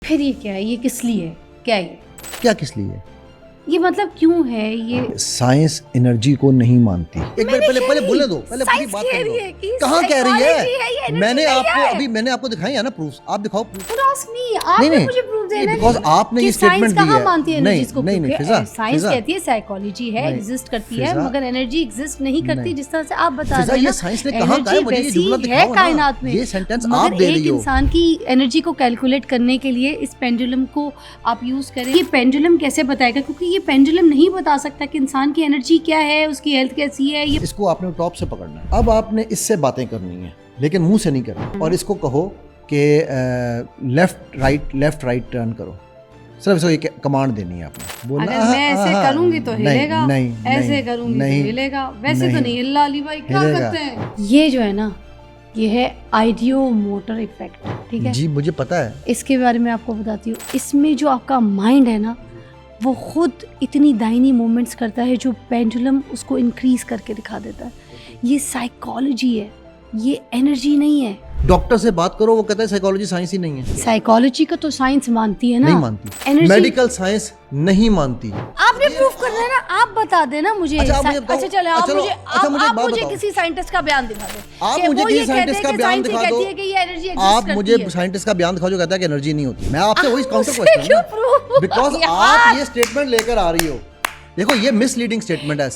پھر یہ کیا ہے, یہ کس لیے ہے, کیا یہ کیا کس لیے ہے؟ یہ مطلب کیوں ہے یہ؟ سائنس انرجی کو نہیں مانتی. ایک بار پہلے بولنے دو, پہلے پوری بات کرنے دو. کہاں کہہ رہی ہے؟ میں نے آپ کو دکھائی ہے نا پروف, آپ دکھاؤ پروف. نہیں مجھے پروف دینا ہے بیکاز آپ نے یہ اسٹیٹمنٹ دی کہاں مانتی ہے انرجیز کو؟ نہیں فضا, سائنس کہتی ہے سائیکالوجی ہے, ایگزسٹ کرتی ہے, مگر انرجی ایگزسٹ نہیں کرتی جس طرح سے آپ بتا رہے ہیں. یہ سائنس نے کہاں کہا ہے؟ مجھے یہ جملہ دکھاؤ نا کائنات میں. یہ سینٹینس آپ دے رہی ایک ہو. انسان کی انرجی کو کیلکولیٹ کرنے کے لیے اس پینڈولم کو آپ یوز کریں. یہ پینڈولم کیسے بتائے گا؟ کیونکہ یہ پینڈولم نہیں بتا سکتا کہ انسان کی انرجی کیا ہے, اس کی ہیلتھ کیسی ہے. اس کو آپ نے ٹاپ سے پکڑنا ہے. اب آپ نے اس سے باتیں کرنی ہیں لیکن منہ سے نہیں کرنا, اور اس کو کہو کہ لیفٹ رائٹ ٹرن کرو. صرف اس کو یہ کمانڈ دینی ہے آپ نے. بولنا اگر میں ایسے کروں گی تو ہلے گا, ایسے کروں گی تو ہلے گا, ویسے تو نہیں. اللہ علی بھائی کیا کرتے ہیں؟ یہ جو ہے نا, یہ ہے آئیڈیو موٹر ایفیکٹ. ٹھیک ہے جی مجھے پتا ہے. اس کے بارے میں آپ کو بتاتی ہوں. اس میں جو آپ کا مائنڈ ہے نا, وہ خود اتنی دائنی مومنٹس کرتا ہے جو پینڈولم اس کو انکریز کر کے دکھا دیتا ہے. یہ سائیکالوجی ہے, یہ انرجی نہیں ہے. ڈاکٹر سے بات کرو, وہ کہتا ہے سائیکالوجی سائنس ہی نہیں ہے. سائیکالوجی کا تو سائنس مانتی ہے نا. نہیں مانتی. میڈیکل سائنس نہیں مانتی. آپ نے پروف کرنا ہے نا, آپ بتا دینا مجھے. اچھا چلے, آپ مجھے کسی سائنٹسٹ کا بیان دکھا دیں. آپ مجھے کسی سائنٹسٹ کا بیان دکھا دو. آپ مجھے مجھے سائنٹسٹ کا بیان دکھاؤ جو کہتا ہے کہ انرجی نہیں ہوتی. میں آپ سے وہی کاؤنٹر کوسچن ہے, بیکاز آپ یہ اسٹیٹمنٹ لے کر آ رہی ہو. دیکھو یہ مس لیڈنگ اسٹیٹمنٹ ہے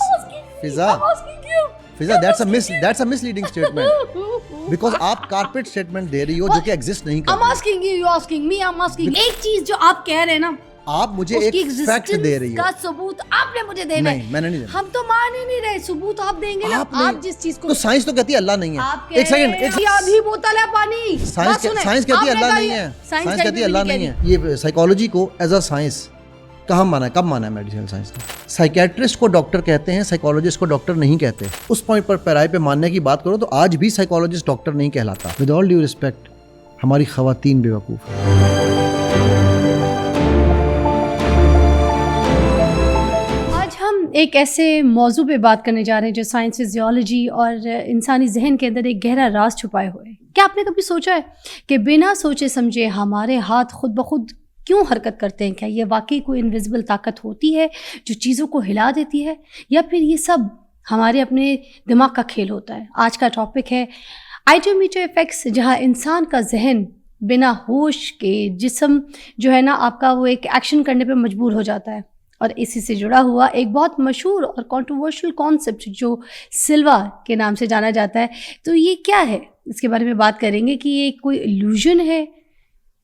فضا. That's a misleading statement. Because آپ کارپیٹ اسٹیٹمنٹ دے رہی ہو جو کہ ایگزسٹ نہیں کرتی. I'm asking you, you asking me, I'm asking. ایک چیز جو آپ کہہ رہے ہیں نا, آپ مجھے ایک فیکٹ دے رہی ہو. کا ثبوت آپ نے مجھے دینا ہے. نہیں میں نے نہیں دینا. ہم تو مان ہی نہیں رہے. ثبوت آپ دیں گے نا. آپ جس چیز کو تو سائنس تو کہتی ہے اللہ نہیں ہے. ایک سیکنڈ, آدھی بوتل ہے پانی. سائنس کہتی ہے اللہ نہیں ہے. سائنس کہتی ہے اللہ نہیں ہے. یہ سائیکالوجی کو ایز اے سائنس کہاں مانا ہے, کب مانا ہے میڈیسن سائنس نے؟ سائیکیٹرسٹ کو ڈاکٹر کہتے ہیں, سائیکالوجسٹ کو ڈاکٹر نہیں کہتے. اس پوائنٹ پر پیرائے پہ ماننے کی بات کرو تو آج بھی سائیکالوجسٹ ڈاکٹر نہیں کہلاتا. ود آل ڈیو رسپیکٹ, ہماری خواتین بے وقوف ہیں. آج ہم ایک ایسے موضوع پہ بات کرنے جا رہے ہیں جو سائنس, فزیولوجی اور انسانی ذہن کے اندر ایک گہرا راز چھپائے ہوئے ہیں. کیا آپ نے کبھی سوچا ہے کہ بنا سوچے سمجھے ہمارے ہاتھ خود بخود کیوں حرکت کرتے ہیں؟ کیا یہ واقعی کوئی انویزیبل طاقت ہوتی ہے جو چیزوں کو ہلا دیتی ہے, یا پھر یہ سب ہمارے اپنے دماغ کا کھیل ہوتا ہے؟ آج کا ٹاپک ہے آئیڈیومیٹر ایفیکٹس, جہاں انسان کا ذہن بنا ہوش کے جسم جو ہے نا آپ کا, وہ ایک ایکشن کرنے پہ مجبور ہو جاتا ہے. اور اسی سے جڑا ہوا ایک بہت مشہور اور کنٹروورشل کانسیپٹ جو سلوا کے نام سے جانا جاتا ہے. تو یہ کیا ہے, اس کے بارے میں بات کریں گے کہ یہ کوئی ایلیوژن ہے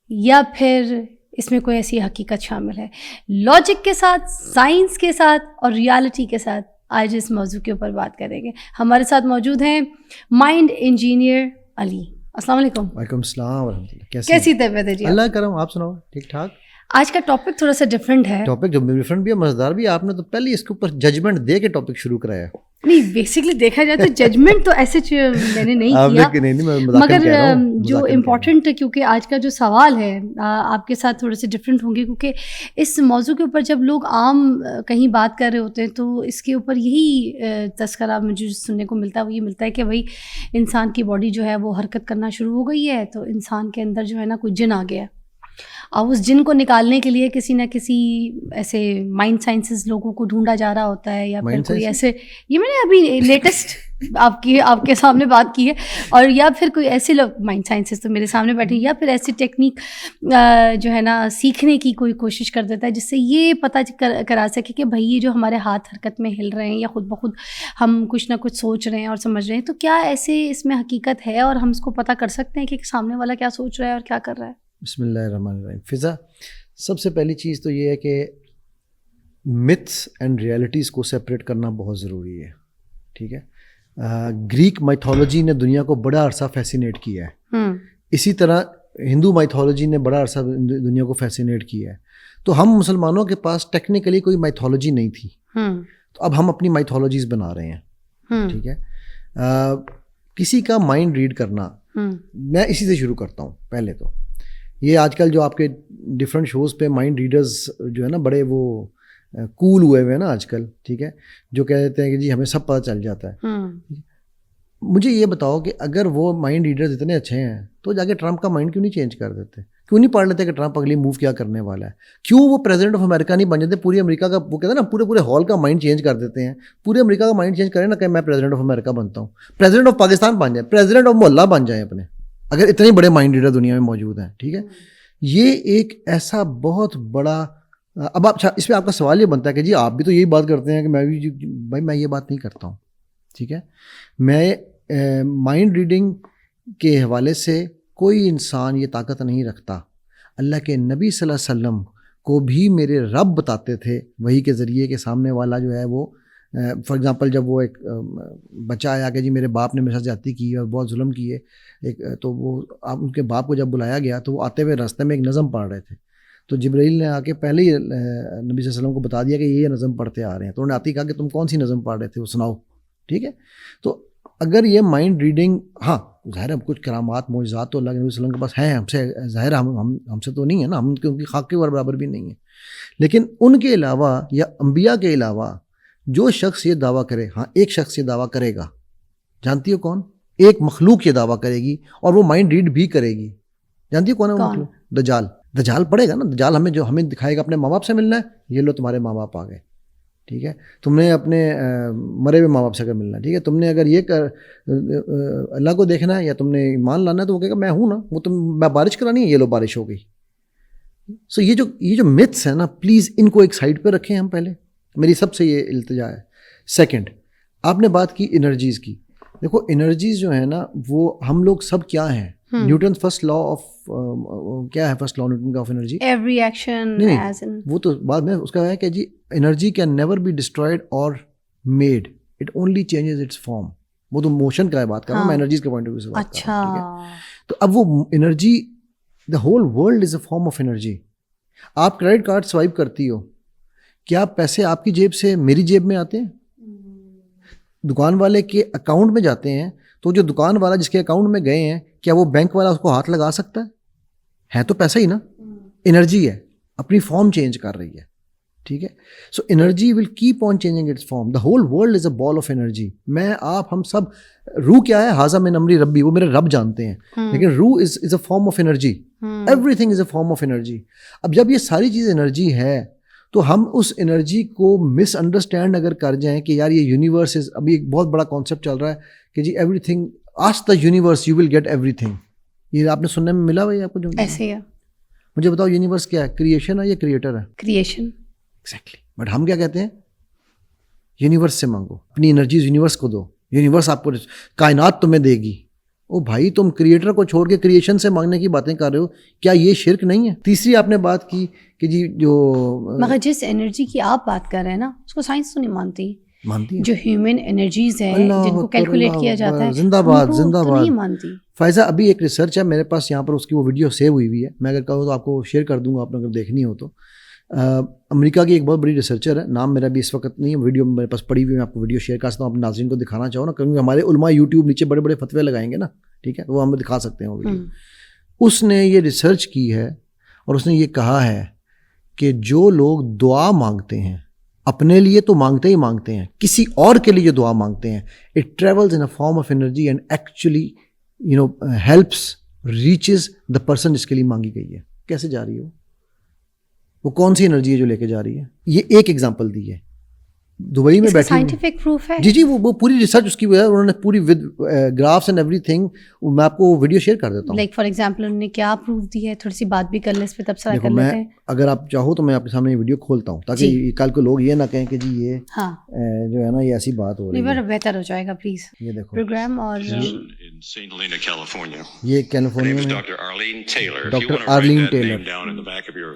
یا پھر اس میں کوئی ایسی حقیقت شامل ہے. لاجک کے ساتھ, سائنس کے ساتھ اور ریالٹی کے ساتھ آج اس موضوع کے اوپر بات کریں گے. ہمارے ساتھ موجود ہیں مائنڈ انجینئر علی. السلام علیکم. وعلیکم السلام ورحمۃ اللہ. کیسی طبیعت ہے جی؟ اللہ کرم, آپ سناؤ. ٹھیک ٹھاک. آج کا ٹاپک تھوڑا سا ڈفرینٹ ہے. ٹاپک جو ڈفرینٹ بھی ہے, مزیدار بھی ہے. آپ نے تو پہلے اس کے اوپر ججمنٹ دے کے ٹاپک شروع کرایا. نہیں, بیسکلی دیکھا جائے تو ججمنٹ تو ایسے میں نے نہیں کیا, مگر جو امپورٹنٹ, کیونکہ آج کا جو سوال ہے آپ کے ساتھ تھوڑے سے ڈفرینٹ ہوں گے, کیونکہ اس موضوع کے اوپر جب لوگ عام کہیں بات کر رہے ہوتے ہیں تو اس کے اوپر یہی تذکرہ مجھے سننے کو ملتا ہے, وہ یہ ملتا ہے کہ بھائی انسان کی باڈی جو ہے وہ حرکت کرنا شروع ہو گئی ہے, تو انسان کے اندر جو ہے نا کوئی جن آ گیا ہے. اور اس جن کو نکالنے کے لیے کسی نہ کسی ایسے مائنڈ سائنسز لوگوں کو ڈھونڈا جا رہا ہوتا ہے, یا پھر کوئی ایسے, یہ میں نے ابھی لیٹسٹ آپ کے سامنے بات کی ہے, اور یا پھر کوئی ایسے لوگ مائنڈ سائنسز تو میرے سامنے بیٹھے, یا پھر ایسی ٹیکنیک جو ہے نا سیکھنے کی کوئی کوشش کر دیتا ہے جس سے یہ پتہ کرا سکے کہ بھائی یہ جو ہمارے ہاتھ حرکت میں ہل رہے ہیں یا خود بخود ہم کچھ نہ کچھ سوچ رہے ہیں اور سمجھ رہے ہیں, تو کیا ایسے اس میں حقیقت ہے اور ہم اس کو پتہ کر سکتے ہیں کہ سامنے والا کیا سوچ رہا ہے اور کیا کر رہا ہے؟ بسم اللہ الرحمن الرحیم. فضا, سب سے پہلی چیز تو یہ ہے کہ متھس اینڈ ریئلٹیز کو سیپریٹ کرنا بہت ضروری ہے. ٹھیک ہے. گریک مائتھولوجی نے دنیا کو بڑا عرصہ فیسینیٹ کیا ہے, اسی طرح ہندو مائتھولوجی نے بڑا عرصہ دنیا کو فیسینیٹ کیا ہے. تو ہم مسلمانوں کے پاس ٹیکنیکلی کوئی مائتھولوجی نہیں تھی, تو اب ہم اپنی مائتھولوجیز بنا رہے ہیں. ٹھیک ہے. کسی کا مائنڈ ریڈ کرنا, میں اسی سے شروع کرتا ہوں. پہلے تو یہ آج کل جو آپ کے ڈفرینٹ شوز پہ مائنڈ ریڈرز جو ہے نا بڑے وہ کول ہوئے ہوئے ہیں نا آج کل. ٹھیک ہے. جو کہتے ہیں کہ جی ہمیں سب پتہ چل جاتا ہے. مجھے یہ بتاؤ کہ اگر وہ مائنڈ ریڈرز اتنے اچھے ہیں تو جا کے ٹرمپ کا مائنڈ کیوں نہیں چینج کر دیتے؟ کیوں نہیں پڑھ لیتے کہ ٹرمپ اگلی موو کیا کرنے والا ہے؟ کیوں وہ پریزیڈنٹ آف امریکہ نہیں بن جاتے؟ پوری امریکہ کا وہ کہتے ہیں نا پورے ہال کا مائنڈ چینج کر دیتے ہیں. پورے امریکہ کا مائنڈ چینج کریں نا کہ میں پریزیڈنٹ آف امریکہ بنتا ہوں, پریزیڈنٹ آف پاکستان بن جائیں, پریزیڈنٹ آف محلہ بن جائیں اپنے, اگر اتنے بڑے مائنڈ ریڈر دنیا میں موجود ہیں. ٹھیک ہے, یہ ایک ایسا بہت بڑا. اب آپ اس پہ آپ کا سوال یہ بنتا ہے کہ جی آپ بھی تو یہی بات کرتے ہیں کہ میں بھی, بھائی میں یہ بات نہیں کرتا ہوں. ٹھیک ہے, میں مائنڈ ریڈنگ کے حوالے سے کوئی انسان یہ طاقت نہیں رکھتا. اللہ کے نبی صلی اللہ علیہ وسلم کو بھی میرے رب بتاتے تھے وہی کے ذریعے کہ سامنے والا جو ہے وہ فار ایگزامپل جب وہ ایک بچہ آیا کہ جی میرے باپ نے میرے ساتھ زیادتی کی اور بہت ظلم کیے ایک, تو وہ آپ ان کے باپ کو جب بلایا گیا تو وہ آتے ہوئے راستے میں ایک نظم پڑھ رہے تھے. تو جبرائیل نے آ کے پہلے ہی نبی صلی اللہ علیہ وسلم کو بتا دیا کہ یہ نظم پڑھتے آ رہے ہیں. تو انہوں نے آتے ہی کہا کہ تم کون سی نظم پڑھ رہے تھے, وہ سناؤ. ٹھیک ہے, تو اگر یہ مائنڈ ریڈنگ, ہاں ظاہر ہے کچھ کرامات معجزات تو اللہ کے نبی صلی اللہ علیہ وسلم کے پاس ہیں, ہم سے ظاہر ہم سے تو نہیں ہے نا, ہم ان کی خاک کے برابر بھی نہیں ہیں. لیکن ان کے علاوہ یا انبیاء کے علاوہ جو شخص یہ دعویٰ کرے, ہاں ایک شخص یہ دعویٰ کرے گا, جانتی ہو کون؟ ایک مخلوق یہ دعویٰ کرے گی اور وہ مائنڈ ریڈ بھی کرے گی. جانتی ہو کون ہے وہ مخلوق؟ دجال. دجال پڑھے گا نا, دجال ہمیں دکھائے گا اپنے ماں باپ سے ملنا ہے, یہ لو تمہارے ماں باپ آ گئے. ٹھیک ہے, تم نے اپنے مرے ہوئے ماں باپ سے اگر ملنا ہے, ٹھیک ہے, تم نے اگر یہ اللہ کو دیکھنا ہے یا تم نے ایمان لانا ہے تو وہ کہے گا میں ہوں نا, وہ میں بارش کرانی ہے, یہ لو بارش ہو گئی. سو یہ جو متھس ہیں نا, پلیز ان کو ایک سائڈ پہ رکھیں ہم پہلے, میری سب سے یہ التجا ہے. سیکنڈ, آپ نے بات کی انرجیز کی. دیکھو انرجیز جو ہیں نا وہ ہم لوگ سب کیا ہیں, نیوٹن فرسٹ لا آف کیا ہے, فرسٹ لا نیوٹن کا of energy, every action is in, وہ تو بعد میں اس کا ہے کہ جی energy can never be destroyed اور made, it only changes its form. وہ تو موشن کا ہے بات کر رہا ہوں میں, انرجیز کے پوائنٹ آف ویو سے بات کر رہا ہوں. ٹھیک ہے, تو اب وہ energy, the whole world is a form of energy. آپ کریڈٹ کارڈ سوائپ کرتی ہو, کیا پیسے آپ کی جیب سے میری جیب میں آتے ہیں؟ دکان والے کے اکاؤنٹ میں جاتے ہیں, تو جو دکان والا جس کے اکاؤنٹ میں گئے ہیں کیا وہ بینک والا اس کو ہاتھ لگا سکتا ہے تو پیسہ ہی نا, انرجی ہے, اپنی فارم چینج کر رہی ہے. ٹھیک ہے, so energy will keep on changing its form. The whole world is a ball of energy. میں آپ ہم سب, روح کیا ہے, حاضہ من امری ربی, وہ میرے رب جانتے ہیں, لیکن روح is a form of energy. Everything is a form of energy. اب جب یہ ساری چیز انرجی ہے تو ہم اس انرجی کو مس انڈرسٹینڈ اگر کر جائیں کہ یار یہ یونیورس از, ابھی ایک بہت بڑا کانسیپٹ چل رہا ہے کہ جی everything, ask the universe you will get everything. یہ آپ نے سننے میں ملا بھائی آپ کو؟ جو ایسے ہی ہے. مجھے بتاؤ یونیورس کیا ہے, کریشن ہے یا کریٹر ہے؟ کریشن. ایگزیکٹلی. بٹ ہم کیا کہتے ہیں, یونیورس سے مانگو, اپنی انرجیز یونیورس کو دو, یونیورس آپ کو کائنات تمہیں دے گی. او بھائی تم کریٹر کو چھوڑ کے کریشن سے مانگنے کی باتیں کر رہے ہو, کیا یہ شرک نہیں ہے؟ تیسری آپ نے بات کی کہ جی جو مگر جس انرجی کی آپ بات کر رہے ہیں نا اس کو سائنس تو نہیں مانتی ہے, جو ہیومن انرجیز ہیں جن کو کیلکولیٹ کیا جاتا ہے, زندہ باد زندہ باد, نہیں مانتی. فائزہ ابھی ایک ریسرچ ہے میرے پاس یہاں پر, اس کی وہ ویڈیو سیو ہوئی ہے, میں اگر کہوں تو آپ کو شیئر کر دوں گا, آپ نے اگر دیکھنی ہو تو. امریکہ کی ایک بہت بڑی ریسرچر ہے, نام میرا بھی اس وقت نہیں ہے, ویڈیو میرے پاس پڑی ہوئی, میں آپ کو ویڈیو شیئر کر سکتا ہوں, اپنے ناظرین کو دکھانا چاہو نا, کیونکہ ہمارے علماء یوٹیوب نیچے بڑے بڑے فتوے لگائیں گے نا, ٹھیک ہے, وہ ہمیں دکھا سکتے ہیں وہ ویڈیو. اس نے یہ ریسرچ کی ہے اور اس نے یہ کہا ہے کہ جو لوگ دعا مانگتے ہیں, اپنے لیے تو مانگتے ہی مانگتے ہیں, کسی اور کے لیے جو دعا مانگتے ہیں, it travels in a form of energy and actually helps reaches the person جس کے لیے مانگی گئی ہے. کیسے جا رہی ہے وہ کون سی انرجی ہے جو لے کے جا رہی ہے؟ یہ ایک ایگزامپل دی ہے. دبئی میں بیٹھی سائنٹیفک پروف ہے. جی وہ پوری ریسرچ اس کی ہے, انہوں نے پوری with graphs and every thing, میں آپ کو ویڈیو شیئر کر دیتا ہوں. لائک فار ایگزامپل انہوں نے کیا پروف دی ہے, تھوڑی سی بات بھی کر لیں اس پہ, تبصرہ کر لیتے ہیں. اگر آپ چاہو تو میں آپ کے سامنے یہ ویڈیو کھولتا ہوں تاکہ کل کو لوگ یہ نہ کہیں کہ جی یہ جو ہے نا یہ ایسی بات ہو رہی ہے. بہتر ہو جائے گا پلیز. یہ دیکھو پروگرام, اور یہ کیلیفورنیا میں ڈاکٹر آرلین ٹیلر,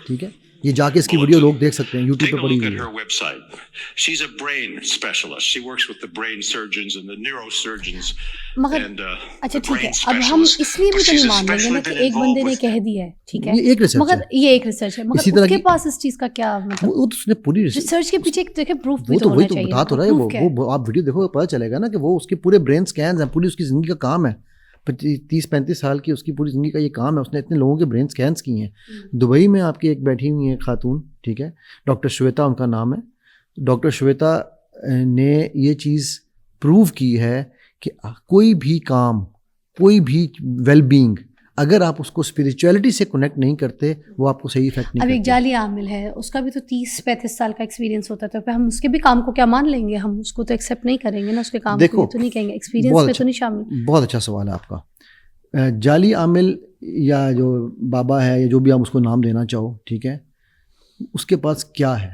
ٹھیک ہے, یہ جا کے اس کی ویڈیو لوگ دیکھ سکتے ہیں, یوٹیوب پہ پڑی ہوئی ہے. مگر اچھا ٹھیک ہے, اب ہم اس لیے بھی تو نہیں مان لیں گے نا کہ ایک بندے نے کہہ دیا ہے, ٹھیک ہے, مگر یہ ایک ریسرچ ہے, مگر اس کے پاس اس چیز کا کیا مطلب, وہ تو اس نے پوری ریسرچ کے پیچھے دیکھیں پروف بھی تو ہونا چاہیے. بتا تو رہا ہے وہ, آپ ویڈیو دیکھو پتہ چلے گا نا کہ وہ اس کے پورے برین سکینز ہیں, پوری اس کی زندگی کا کام ہے, 30-35 سال کی اس کی پوری زندگی کا یہ کام ہے, اس نے اتنے لوگوں کے برین سکینس کیے ہیں. دبئی میں آپ کی ایک بیٹھی ہوئی ہیں خاتون, ٹھیک ہے, ڈاکٹر شویتا ان کا نام ہے. ڈاکٹر شویتا نے یہ چیز پروو کی ہے کہ کوئی بھی کام, کوئی بھی ویل بینگ اگر آپ اس کو اسپریچولیٹی سے کنیکٹ نہیں کرتے وہ آپ کو صحیح افیکٹ نہیں اب ایک کرتی. جعلی عامل ہے, اس کا بھی تو 30-35 سال کا ایکسپیرینس ہوتا ہے, تو ہم اس کے بھی کام کو کیا مان لیں گے؟ ہم اس کو تو ایکسیپٹ نہیں کریں گے نا, اس کے کام کو تو نہیں کہیں گے, ایکسپیرینس میں تو نہیں شامل. بہت اچھا سوال ہے آپ کا. جعلی عامل یا جو بابا ہے یا جو بھی آپ اس کو نام دینا چاہو, ٹھیک ہے, اس کے پاس کیا ہے؟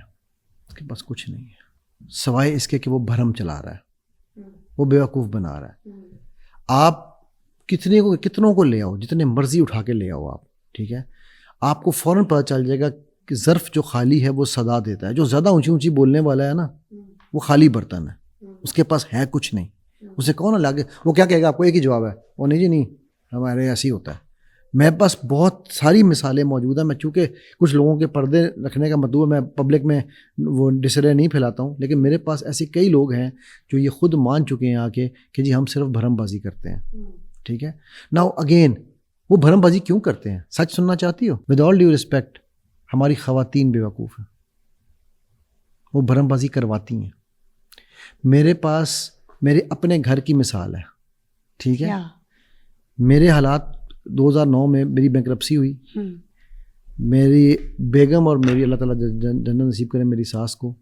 اس کے پاس کچھ نہیں ہے سوائے اس کے کہ وہ بھرم چلا رہا ہے, وہ بیوقوف بنا رہا ہے. آپ کتنوں کو لے آؤ, جتنے مرضی اٹھا کے لے آؤ آپ, ٹھیک ہے, آپ کو فوراً پتہ چل جائے گا کہ ظرف جو خالی ہے وہ صدا دیتا ہے. جو زیادہ اونچی اونچی بولنے والا ہے نا وہ خالی برتن ہے, اس کے پاس ہے کچھ نہیں. اسے کون لاگے, وہ کیا کہے گا آپ کو؟ ایک ہی جواب ہے, وہ نہیں جی نہیں ہمارے ایسے ہی ہوتا ہے. میرے پاس بہت ساری مثالیں موجود ہیں. میں چونکہ کچھ لوگوں کے پردے رکھنے کا مطلب میں پبلک میں وہ ڈسرے نہیں پھیلاتا ہوں, لیکن میرے پاس ایسے کئی لوگ ہیں جو یہ خود مان چکے ہیں آ کے کہ جی ہم صرف بھرم بازی کرتے ہیں. ٹھیک ہے, ناؤ اگین وہ بھرم بازی کیوں کرتے ہیں؟ سچ سننا چاہتی ہو؟ ود آل ڈیو رسپیکٹ, ہماری خواتین بیوقوف ہیں, وہ بھرم بازی کرواتی ہیں. میرے پاس میرے اپنے گھر کی مثال ہے, ٹھیک ہے, میرے حالات 2009 میں میری بینکرپسی ہوئی. میری بیگم اور میری اللہ تعالیٰ جنت نصیب کرے میری ساس کو,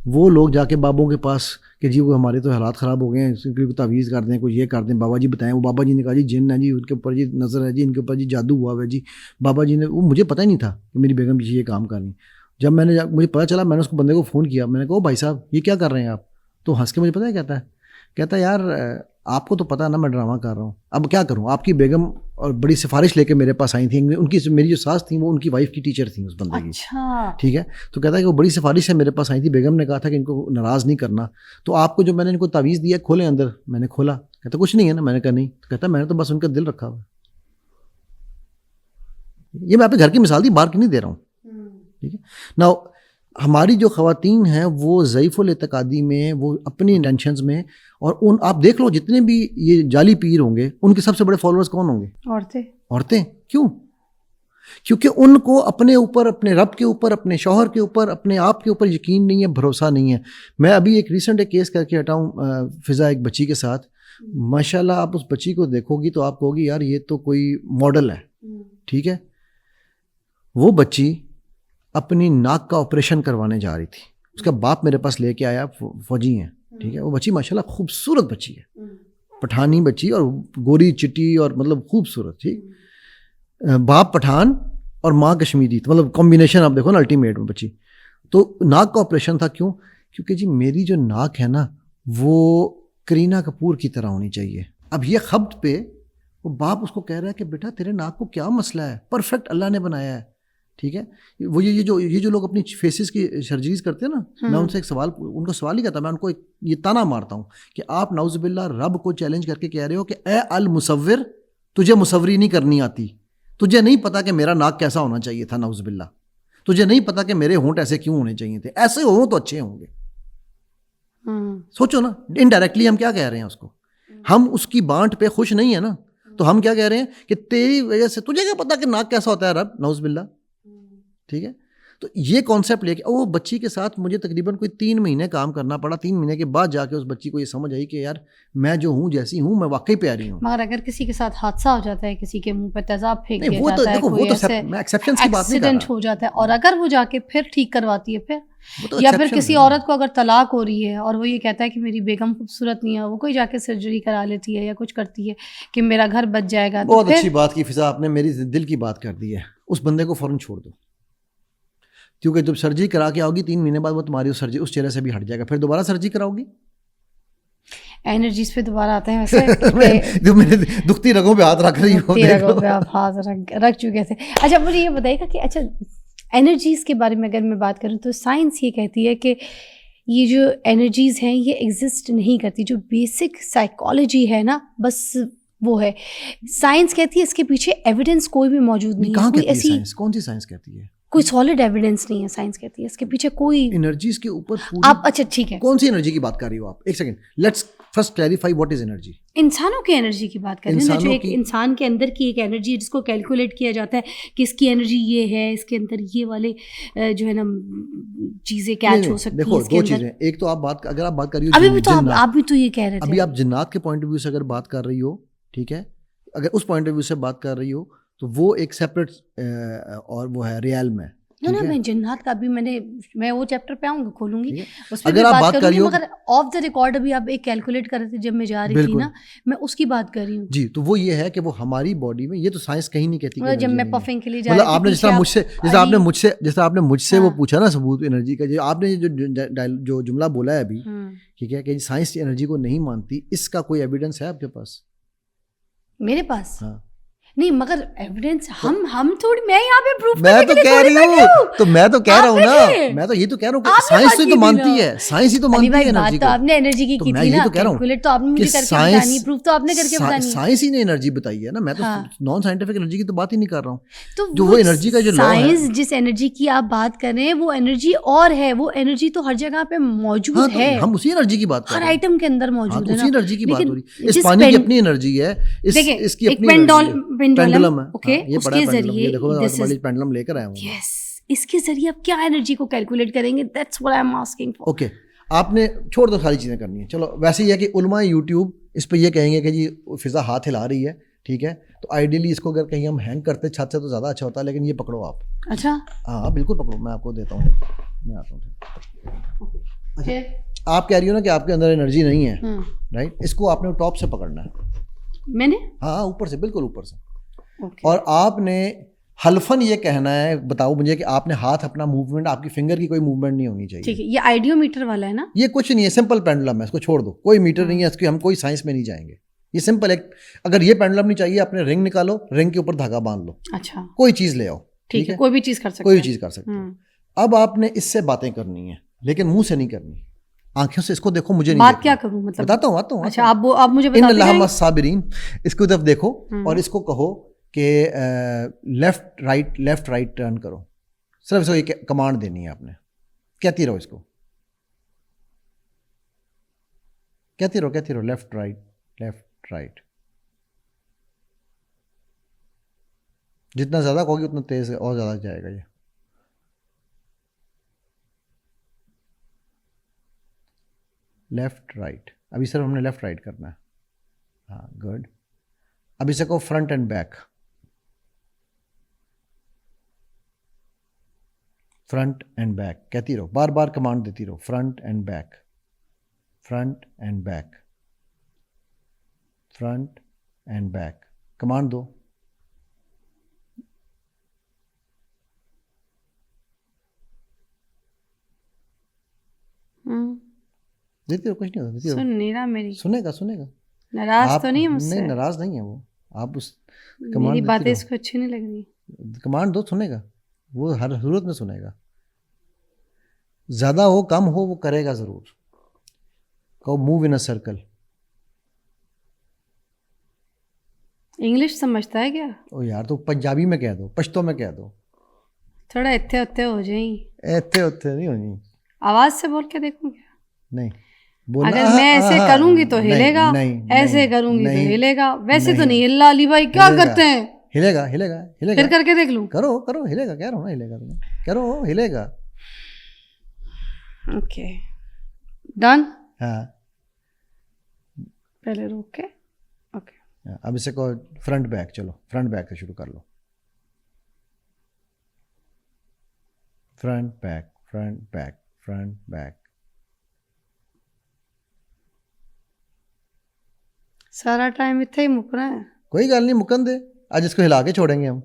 وہ لوگ جا کے بابوں کے پاس کہ جی وہ ہمارے تو حالات خراب ہو گئے ہیں, کوئی تعویذ کر دیں, کوئی یہ کر دیں, بابا جی بتائیں. وہ بابا جی نے کہا جی جن ہے جی, ان کے اوپر جی نظر ہے جی, ان کے اوپر جی جادو ہوا ہے جی. بابا جی نے, وہ مجھے پتہ ہی نہیں تھا کہ میری بیگم جی یہ کام کر رہی. جب مجھے پتہ چلا, میں نے اس کو بندے کو فون کیا, میں نے کہا بھائی صاحب یہ کیا کر رہے ہیں آپ؟ تو ہنس کے مجھے پتہ ہے کہتا ہے یار آپ کو تو پتہ نا میں ڈرامہ کر رہا ہوں, اب کیا کروں. آپ کی بیگم اور بڑی سفارش لے کے میرے پاس آئی تھیں, ان کی میری جو ساس تھیں وہ ان کی وائف کی ٹیچر تھیں اس بندے کی. ٹھیک ہے, تو کہتا ہے کہ وہ بڑی سفارش سے میرے پاس آئی تھی, بیگم نے کہا تھا کہ ان کو ناراض نہیں کرنا, تو آپ کو جو میں نے ان کو تعویذ دیا کھولیں اندر. میں نے کھولا, کہتا کچھ نہیں ہے نا. میں نے کہا نہیں. کہتا میں نے تو بس ان کا دل رکھا ہوا. یہ میں آپ کے گھر کی مثال دی, باہر کی نہیں دے رہا ہوں. ٹھیک ہے نا, ہماری جو خواتین ہیں وہ ضعیف الاعتقادی میں, وہ اپنی انٹینشنز میں, اور ان آپ دیکھ لو جتنے بھی یہ جعلی پیر ہوں گے ان کے سب سے بڑے فالوورز کون ہوں گے؟ عورتیں. کیوں؟ کیونکہ ان کو اپنے اوپر, اپنے رب کے اوپر, اپنے شوہر کے اوپر, اپنے آپ کے اوپر یقین نہیں ہے, بھروسہ نہیں ہے. میں ابھی ایک ریسنٹ ایک کیس کر کے ہٹا ہوں فضا, ایک بچی کے ساتھ. ماشاءاللہ آپ اس بچی کو دیکھو گی تو آپ کہو گی یار یہ تو کوئی ماڈل ہے. ٹھیک ہے, وہ بچی اپنی ناک کا آپریشن کروانے جا رہی تھی. اس کا باپ میرے پاس لے کے آیا, فوجی ہیں. ٹھیک ہے, وہ بچی ماشاءاللہ خوبصورت بچی ہے, پٹھانی بچی, اور گوری چٹی اور مطلب خوبصورت. ٹھیک, باپ پٹھان اور ماں کشمیری, مطلب کمبینیشن آپ دیکھو نا الٹیمیٹ میں بچی. تو ناک کا آپریشن تھا. کیوں؟ کیونکہ جی میری جو ناک ہے نا وہ کرینہ کپور کی طرح ہونی چاہیے. اب یہ خبط پہ وہ باپ اس کو کہہ رہا ہے کہ بیٹا تیرے ناک کو کیا مسئلہ ہے, پرفیکٹ اللہ نے بنایا ہے. ٹھیک ہے, وہ یہ جو لوگ اپنی فیسز کی سرجریز کرتے ہیں نا, میں ان سے ایک سوال, ان کو سوال ہی کرتا, میں ان کو یہ تانا مارتا ہوں کہ آپ نعوذ باللہ رب کو چیلنج کر کے کہہ رہے ہو کہ اے المصور, تجھے مصوری نہیں کرنی آتی, تجھے نہیں پتا کہ میرا ناک کیسا ہونا چاہیے تھا, نعوذ باللہ, تجھے نہیں پتا کہ میرے ہونٹ ایسے کیوں ہونے چاہیے تھے, ایسے ہوں تو اچھے ہوں گے. سوچو نا, انڈائریکٹلی ہم کیا کہہ رہے ہیں اس کو, ہم اس کی بانٹ پہ خوش نہیں ہیں نا, تو ہم کیا کہہ رہے ہیں کہ تیری وجہ سے تجھے کیا پتا کہ ناک کیسا ہوتا ہے رب, نعوذ باللہ. ٹھیک ہے, تو یہ کانسیپٹ لے کے وہ بچی کے ساتھ مجھے تقریباً کوئی 3 مہینے کام کرنا پڑا. 3 مہینے کے بعد جا کے اس بچی کو یہ سمجھ آئی کہ یار میں جو ہوں جیسی ہوں میں واقعی پیاری ہوں. مگر اگر کسی کے ساتھ حادثہ ہو جاتا ہے, کسی کے منہ پہ تیزاب پھینک دیا جاتا ہے, کوئی ایکسیڈنٹ ہو جاتا ہے, اور اگر وہ جا کے پھر ٹھیک کرواتی ہے, پھر یا پھر کسی عورت کو اگر طلاق ہو رہی ہے اور وہ یہ کہتا ہے کہ میری بیگم خوبصورت نہیں ہے, وہ کوئی جا کے سرجری کرا لیتی ہے یا کچھ کرتی ہے کہ میرا گھر بچ جائے گا. بہت اچھی بات کی فضا, آپ نے میری دل کی بات کر دی ہے. اس بندے کو فوراً چھوڑ دو, کیونکہ جب سرجری کرا کے آؤ گی 3 مہینے بعد وہ تمہاری اس چہرے سے بھی ہٹ جائے گا, پھر دوبارہ سرجری کراؤ گی. انرجیز پہ دوبارہ آتے ہیں ویسے, جو میرے دکھتی رگوں پہ ہاتھ رکھ رہی ہو, رگوں پہ آپ ہاتھ رکھ چکے تھے. اچھا مجھے یہ بتائیے گا کہ اچھا انرجیز کے بارے میں اگر میں بات کروں تو سائنس یہ کہتی ہے کہ یہ جو انرجیز ہیں یہ ایگزسٹ نہیں کرتی. جو بیسک سائیکالوجی ہے نا بس وہ ہے. سائنس کہتی ہے اس کے پیچھے ایویڈنس کوئی بھی موجود نہیں ہے. کہاں کہتی ہے سائنس؟ کون سی سائنس کہتی ہے؟ کوئی سالڈ ایویڈنس نہیں ہے. سائنس کہتی ہے اس کے پیچھے کوئی انرجیز کے اوپر آپ. اچھا ٹھیک ہے, کون سی انرجی کی بات کر رہی ہو آپ؟ ایک second, let's first clarify what is energy. انسانوں کی انرجی کی بات کر رہے ہیں, جو ایک انسان کے اندر کی ایک انرجی جس کو کیلکولیٹ کیا جاتا ہے کہ اس کی انرجی یہ ہے, اس کے اندر یہ والے جو ہے نا چیزیں کیچ ہو سکتی ہیں. دیکھو 2 چیزیں, ایک تو آپ بات, اگر آپ بات کر رہی ہو ابھی بھی تو آپ بھی تو یہ کہہ رہے تھے, ابھی آپ جنات کے پوائنٹ آف ویو سے اگر بات کر رہی ہو, ٹھیک ہے, اگر اس پوائنٹ آف ویو سے بات کر رہی ہو تو وہ ایک سیپریٹ اور وہ ہے ریئلم ہے. نا میں جنات کا بھی میں وہ چیپٹر پہ آؤں گا, کھولوں گی اس پہ اگر آپ بات کر رہی ہو, مگر آف دا ریکارڈ ابھی آپ ایک کیلکولیٹ کر رہے تھے جب میں جا رہی تھی نا, میں اس کی بات کر رہی ہوں جی. تو وہ یہ ہے کہ وہ ہماری باڈی میں, یہ تو سائنس کہیں نہیں کہتی, جب میں پفنگ کے لیے جا رہی مطلب آپ نے جیسا آپ نے مجھ سے وہ پوچھا نا ثبوت انرجی کا, جو آپ نے جو جملہ بولا ہے ابھی, ٹھیک ہے, کہ سائنس انرجی کو نہیں مانتی, اس کا کوئی ایویڈنس ہے آپ کے پاس؟ میرے پاس ہاں نہیں, مگر ایویڈنس ہم تھوڑی, میں یہاں پہ پروف میں تو کہہ رہی ہوں, تو میں تو کہہ رہا ہوں نا, میں تو یہ تو کہہ رہا ہوں کہ سائنس تو مانتی ہے, سائنس ہی تو مانتی ہے انرجی کو. آپ نے انرجی کی تھی نا, کیلکولیٹ تو آپ نے مجھے کر کے بتانی, پروف تو آپ نے کر کے بتانی ہے. سائنس ہی نے انرجی بتائی ہے نا, میں تو نان سائنٹیفک انرجی کی تو بات ہی نہیں کر رہا ہوں. جو وہ انرجی کا جو لا ہے, سائنس جس انرجی کی آپ بات کر رہے ہیں وہ انرجی اور ہے, وہ انرجی تو ہر جگہ پہ موجود ہے, ہم اسی انرجی کی بات کر رہے ہیں, ہر آئٹم کے اندر موجود ہے, اسی انرجی کی بات ہو رہی ہے. اس پانی کی اپنی انرجی ہے, اس کی اپنی پینڈولم ہے, یہ بڑا پینڈولم, یہ دیکھو والی پینڈولم لے کر آیا ہوں. یس, اس کے ذریعے آپ کیا انرجی کو کیلکولیٹ کریں گے, that's what I am asking for. Okay, آپ نے چھوڑ دو ساری چیزیں کرنی ہیں. چلو ویسے یہ ہے کہ علماء یوٹیوب اس پہ یہ کہیں گے کہ جی فضا ہاتھ ہلا رہی ہے, ٹھیک ہے, تو آئیڈیلی اس کو اگر کہیں ہم ہینگ کرتے چھت سے تو زیادہ اچھا ہوتا ہے, لیکن یہ پکڑو آپ. اچھا ہاں بالکل پکڑو, میں آپ کو دیتا ہوں, میں آتا ہوں. آپ کہہ رہی ہو نا کہ آپ کے اندر انرجی نہیں ہے, رائٹ, اس کو آپ نے ٹاپ سے پکڑنا ہے. میں نے ہاں اوپر سے, بالکل اوپر سے. اور آپ نے حلفن یہ کہنا ہے, بتاؤ مجھے کہ آپ نے ہاتھ اپنا موومنٹ, آپ کی فنگر کی کوئی موومنٹ نہیں ہونی چاہیے. ٹھیک ہے, یہ آئیڈیو میٹر والا ہے نا, یہ کچھ نہیں ہے, سمپل پینڈولم ہے, اس کو چھوڑ دو, کوئی میٹر نہیں ہے اس کی, ہم کوئی سائنس میں نہیں جائیں گے. یہ سمپل ایک, اگر یہ پینڈولم نہیں چاہیے, اپنے رنگ نکالو, رنگ کے اوپر دھاگا باندھ لو, اچھا کوئی چیز لے آؤ, ٹھیک ہے, کوئی بھی چیز کر سکتے, کوئی بھی چیز کر سکتے. اب آپ نے اس سے باتیں کرنی ہیں, لیکن منہ سے نہیں کرنی, آنکھوں سے اس کو دیکھو. مجھے نہیں بات کیا کروں, مطلب بتاتا ہوں. اچھا آپ مجھے بتا دیں. ان الصابرین, اس کو طرف دیکھو اور اس کو کہو کہ لیفٹ رائٹ ٹرن کرو. صرف اس کو یہ کمانڈ دینی ہے آپ نے, کہتی رہو, اس کو کہتی رہو, لیفٹ رائٹ. جتنا زیادہ کہو گی اتنا تیز اور زیادہ جائے گا یہ. لیفٹ رائٹ, ابھی صرف ہم نے لیفٹ رائٹ کرنا ہے. ہاں گڈ. ابھی سے کہو front and back, front and back, کہتی رہو, بار بار کمانڈ دیتی رہو, front and back, front and back, front and back, command دو. دیتی رہو, کچھ نہیں ہوتا, دیتی رہو. سن نہیں رہا میری, سنے گا, ناراض تو نہیں مجھ سے؟ نہیں ناراض نہیں ہے وہ, آپ اس میری باتیں اس کو اچھی نہیں لگ رہی. کمانڈ دو, سنے گا وہ, ہر ضرورت میں سنے گا. زیادہ ہو کم ہو وہ کرے گا ضرور. کہو move in a circle. English سمجھتا ہے کیا؟ او یار, تو پنجابی میں کہہ دو, پشتو میں کہہ دو, تھوڑا اتھے اتھے ہو جائیں. اتھے نہیں ہونی, آواز سے بول کے دیکھوں کیا؟ نہیں, اگر میں ایسے کروں گی تو ہلے گا, ایسے کروں گی تو ہلے گا, ویسے تو نہیں ہلنا. علی بھائی کیا کرتے ہیں؟ ہلے گا, پھر کر کے دیکھ لوں. کرو, ہلے گا, کہہ رہا ہوں نا, ہلے گا, کرو, ہلے گا. Okay done. ہاں پہلے روک کے, اوکے. اب اسے کو فرنٹ بیک, چلو فرنٹ بیک سے شروع کر لو. Front back, front back, front back. سارا ٹائم اتنا ہی مک رہا ہے. کوئی گل نہیں, مکن دے, آج اس کو ہلا کے چھوڑیں گے ہم.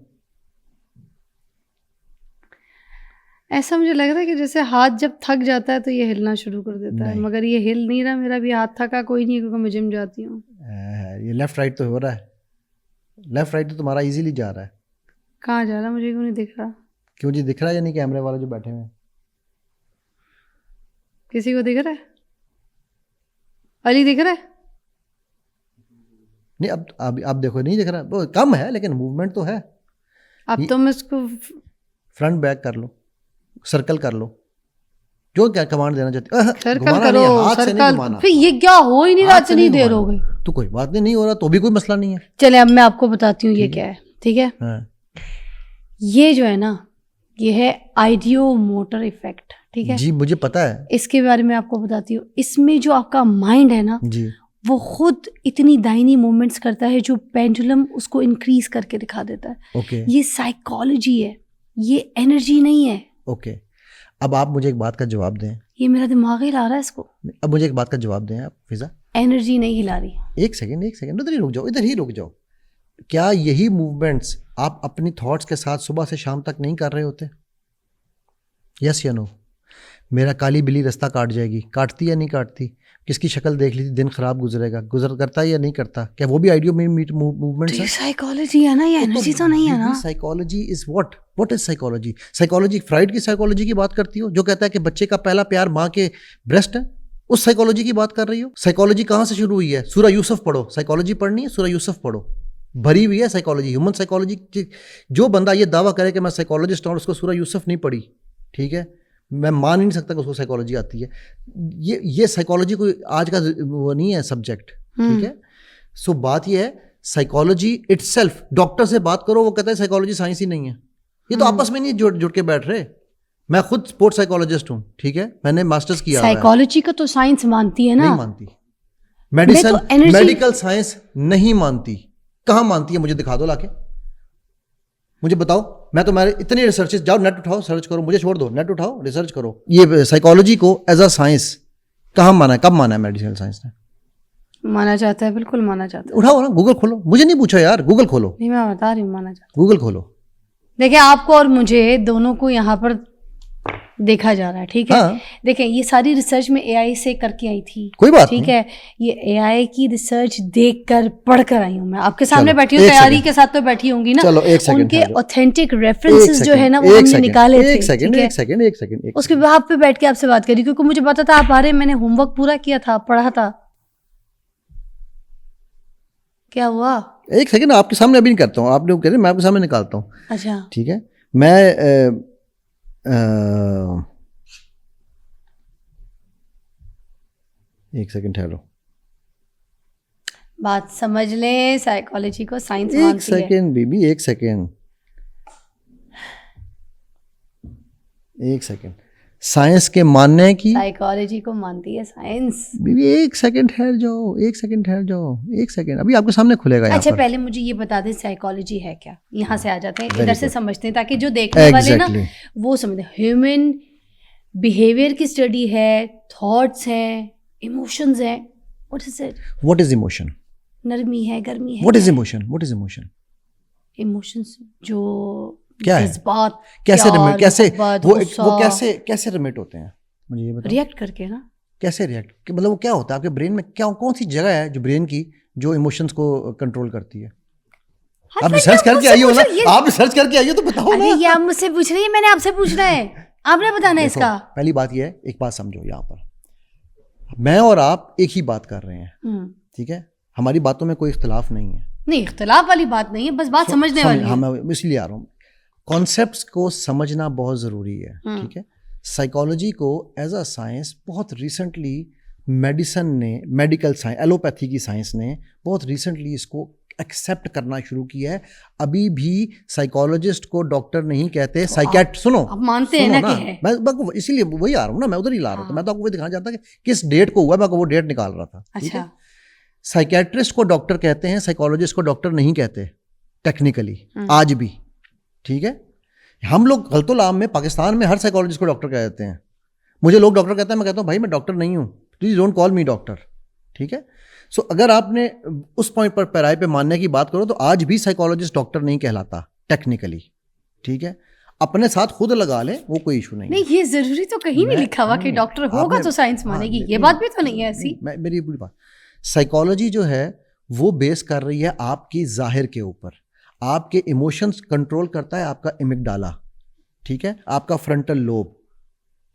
ایسا مجھے لگ رہا ہے کہ جیسے ہاتھ جب تھک جاتا ہے تو یہ ہلنا شروع کر دیتا ہے, مگر یہ ہل نہیں رہا. میرا بھی ہاتھ تھکا کوئی نہیں, کیونکہ میں جم جاتی ہوں. یہ لیفٹ رائٹ تو ہو رہا ہے, لیفٹ رائٹ تو تمہارا ایزیلی جا رہا ہے. کہاں جا رہا, مجھے کیوں نہیں دکھ رہا؟ کیوں جی دکھ رہا ہے, یا نہیں کیمرے والے جو بیٹھے ہیں کسی کو دکھ رہا ہے؟ علی دکھ رہا ہے؟ نہیں, اب دیکھو نہیں دکھ رہا, کم ہے لیکن موومنٹ تو ہے. اب تم اس کو فرنٹ بیک کر لو, سرکل کر لو, جو کیا کمانڈ دینا چاہتے ہیں. سرکل کرو, سرکل. پھر یہ کیا ہو ہی نہیں رہا, اتنی دیر ہو گئی. تو کوئی بات نہیں ہو رہا تو بھی کوئی مسئلہ نہیں ہے. چلے اب میں آپ کو بتاتی ہوں یہ کیا ہے, ٹھیک ہے. یہ جو ہے نا, یہ ہے آئیڈیو موٹر ایفیکٹ, ٹھیک ہے. جی مجھے پتا ہے, اس کے بارے میں آپ کو بتاتی ہوں. اس میں جو آپ کا مائنڈ ہے نا, جی وہ خود اتنی دائنی موومنٹس کرتا ہے جو پینڈولم اس کو انکریز کر کے دکھا دیتا ہے. اوکے یہ سائیکالوجی ہے, یہ انرجی نہیں ہے. اوکے, اب آپ مجھے ایک بات کا جواب دیں. یہ میرا دماغ ہی لا رہا ہے اس کو. اب مجھے ایک بات کا جواب دیں آپ فضا. انرجی نہیں ہلا رہی. ایک سیکنڈ ادھر ہی رک جاؤ. کیا یہی موومنٹس آپ اپنی تھاٹس کے ساتھ صبح سے شام تک نہیں کر رہے ہوتے؟ یس یا نو؟ میرا کالی بلی رستہ کاٹ جائے گی, کاٹتی یا نہیں کاٹتی؟ کس کی شکل دیکھ لی تھی, دن خراب گزرے گا, کرتا ہے یا نہیں کرتا؟ کیا وہ بھی آئیڈیو موومنٹس ہے؟ سائیکالوجی ہے نا, یہ انرجی تو نہیں ہے نا. Psychology is what is psychology? Psychology fried کی سائیکالوجی کی بات کرتی ہو جو کہتا ہے کہ بچے کا پہلا پیار ماں کے بریسٹ ہے, اس سائیکالوجی کی بات کر رہی ہو؟ سائیکالوجی کہاں سے شروع ہوئی ہے؟ سورہ یوسف پڑھو. سائیکالوجی پڑھنی ہے, سورہ یوسف پڑھو, بھری ہوئی ہے سائیکالوجی, ہیومن سائیکالوجی. جو بندہ یہ دعویٰ کرے کہ میں سائیکالوجسٹ ہوں, اس کو سورہ یوسف نہیں پڑھی, ٹھیک ہے, میں مان ہی نہیں سکتا کہ اس کو سائیکالوجی آتی ہے. یہ سائیکالوجی کوئی آج کا وہ نہیں ہے سبجیکٹ, ٹھیک ہے. سو بات یہ ہے سائیکالوجی اٹ سیلف, ڈاکٹر سے بات کرو وہ کہتا ہے سائیکالوجی سائنس ہی نہیں ہے. یہ تو آپس میں نہیں جڑ کے بیٹھ رہے. میں خود اسپورٹ سائیکالوجسٹ ہوں, ٹھیک ہے, میں نے ماسٹرز کیا. سائیکالوجی کو تو سائنس مانتی ہے نا. نہیں مانتی. میڈیکل سائنس نہیں مانتی. کہاں مانتی ہے؟ مجھے دکھا دو لا کے, مجھے بتاؤ. میں تمہارے اتنے ریسرچز, جاؤ نیٹ اٹھاؤ سرچ کرو, مجھے چھوڑ دو, نیٹ اٹھاؤ ریسرچ کرو. یہ سائیکالوجی کو ایز اے سائنس کہاں مانا ہے, کب مانا ہے میڈیسن سائنس نے؟ مانا جاتا ہے, بالکل مانا جاتا ہے. اٹھاؤ نا, گوگل کھولو. مجھے نہیں پوچھا یار, گوگل کھولو. نہیں میں بتا رہی ہوں, مانا جاتا ہے. گوگل کھولو. دیکھیں آپ کو اور مجھے دونوں کو یہاں پر دیکھا جا رہا ہے, ٹھیک ہے. دیکھیں یہ ساری ریسرچ میں اے آئی سے کر کے آئی تھی, کوئی بات ٹھیک ہے. یہ اے آئی کی ریسرچ دیکھ کر پڑھ کر آئی ہوں. میں آپ کے سامنے بیٹھی ہوں, تیاری کے ساتھ تو بیٹھی ہوں گی نا. ان کے اوتھینٹک ریفرنسز جو ہے نا وہ ہم نے نکالے تھے. ایک سیکنڈ اس کے بعد پہ بیٹھ کے آپ سے بات کری, کیونکہ مجھے پتا تھا آپ آ رہے, میں نے ہوم ورک پورا کیا تھا, پڑھا تھا. کیا ہوا؟ ایک سیکنڈ آپ کے سامنے ابھی نہیں کرتا ہوں, آپ نے کہہ رہے میں آپ کے سامنے نکالتا ہوں. اچھا ٹھیک ہے. میں ایک سیکنڈ ٹھہرو, بات سمجھ لیں. سائیکالوجی کو سائنس ایک مانتی ہے. سیکنڈ بیبی, ایک سیکنڈ. سائنس کے ماننے کی سائیکالوجی کو مانتی ہے سائنس. بیبی ایک سیکنڈ ٹھہر جاؤ. ابھی آپ کے سامنے کھلے گا. اچھا پہلے مجھے یہ بتا دیں سائیکالوجی ہے کیا, یہاں سے آ جاتے ہیں, ادھر سے سمجھتے ہیں تاکہ جو دیکھنے والے نا وہ سمجھتے. ہیومن بیہیویئر کی اسٹڈی ہے, تھاٹس ہیں, ایموشنز ہیں. What is emotion? نرمی ہے, گرمی ہے. What is emotion? ایموشنز جو کیا ہے, جذبات کیسے ریمیٹ ہوتے ہیں, مجھے یہ بتاؤ. ریئیکٹ کر کے نا. کیسے ریئیکٹ, مطلب وہ کیا ہوتا ہے آپ کے برین میں, کون سی جگہ ہے جو برین کی جو ایموشنز کو کنٹرول کرتی ہے؟ آپ ریسرچ کر کے آئیے تو بتاؤ نا. یہ آپ مجھ سے پوچھ رہی ہیں, میں نے آپ سے پوچھنا ہے, آپ نے بتانا ہے اس کا. پہلی بات یہ ہے, ایک بات سمجھو, یہاں پر میں اور آپ ایک ہی بات کر رہے ہیں, ٹھیک ہے, ہماری باتوں میں کوئی اختلاف نہیں ہے. نہیں اختلاف والی بات نہیں ہے, بس بات سمجھنے والی ہے. میں اس لیے آ رہا ہوں, کانسیپٹس کو سمجھنا بہت ضروری ہے, ٹھیک ہے. سائیکالوجی کو ایز اے سائنس بہت ریسنٹلی میڈیکل سائنس, ایلوپیتھی کی سائنس نے بہت ریسنٹلی اس کو ایکسیپٹ کرنا شروع کیا ہے. ابھی بھی سائیکالوجسٹ کو ڈاکٹر نہیں کہتے, سائیکیٹ. سنو, مانتے ہیں نا کہ ہے, میں اسی لیے وہی آ رہا ہوں نا, میں ادھر ہی لا رہا ہوں. تو میں تو آپ کو وہی دکھانا چاہتا کہ کس ڈیٹ کو ہوا, میں وہ ڈیٹ نکال رہا تھا. اچھا, سائیکیٹرسٹ کو ڈاکٹر کہتے ہیں, سائیکالوجسٹ کو ڈاکٹر نہیں کہتے ٹیکنیکلی آج بھی, ٹھیک ہے. ہم لوگ غلط العام میں پاکستان میں ہر سائیکالوجسٹ کو ڈاکٹر کہہ دیتے ہیں. مجھے لوگ ڈاکٹر کہتے ہیں, میں کہتا ہوں بھائی میں ڈاکٹر نہیں ہوں, please don't call me doctor, ٹھیک ہے. سو اگر آپ نے اس پوائنٹ پر پیرائے پہ ماننے کی بات کرو تو آج بھی سائیکالوجسٹ ڈاکٹر نہیں کہلاتا ٹیکنیکلی, ٹھیک ہے. اپنے ساتھ خود لگا لیں, وہ کوئی ایشو نہیں. نہیں یہ ضروری تو کہیں نہیں لکھا ہوا کہ ڈاکٹر ہوگا تو سائنس مانے گی, یہ بات بھی تو نہیں ہے ایسی. میری پوری بات, سائیکالوجی جو ہے وہ بیس کر رہی ہے آپ کی ظاہر کے اوپر. آپ کے ایموشنز کنٹرول کرتا ہے آپ کا ایمگڈالا, ٹھیک ہے, آپ کا فرنٹل لوب,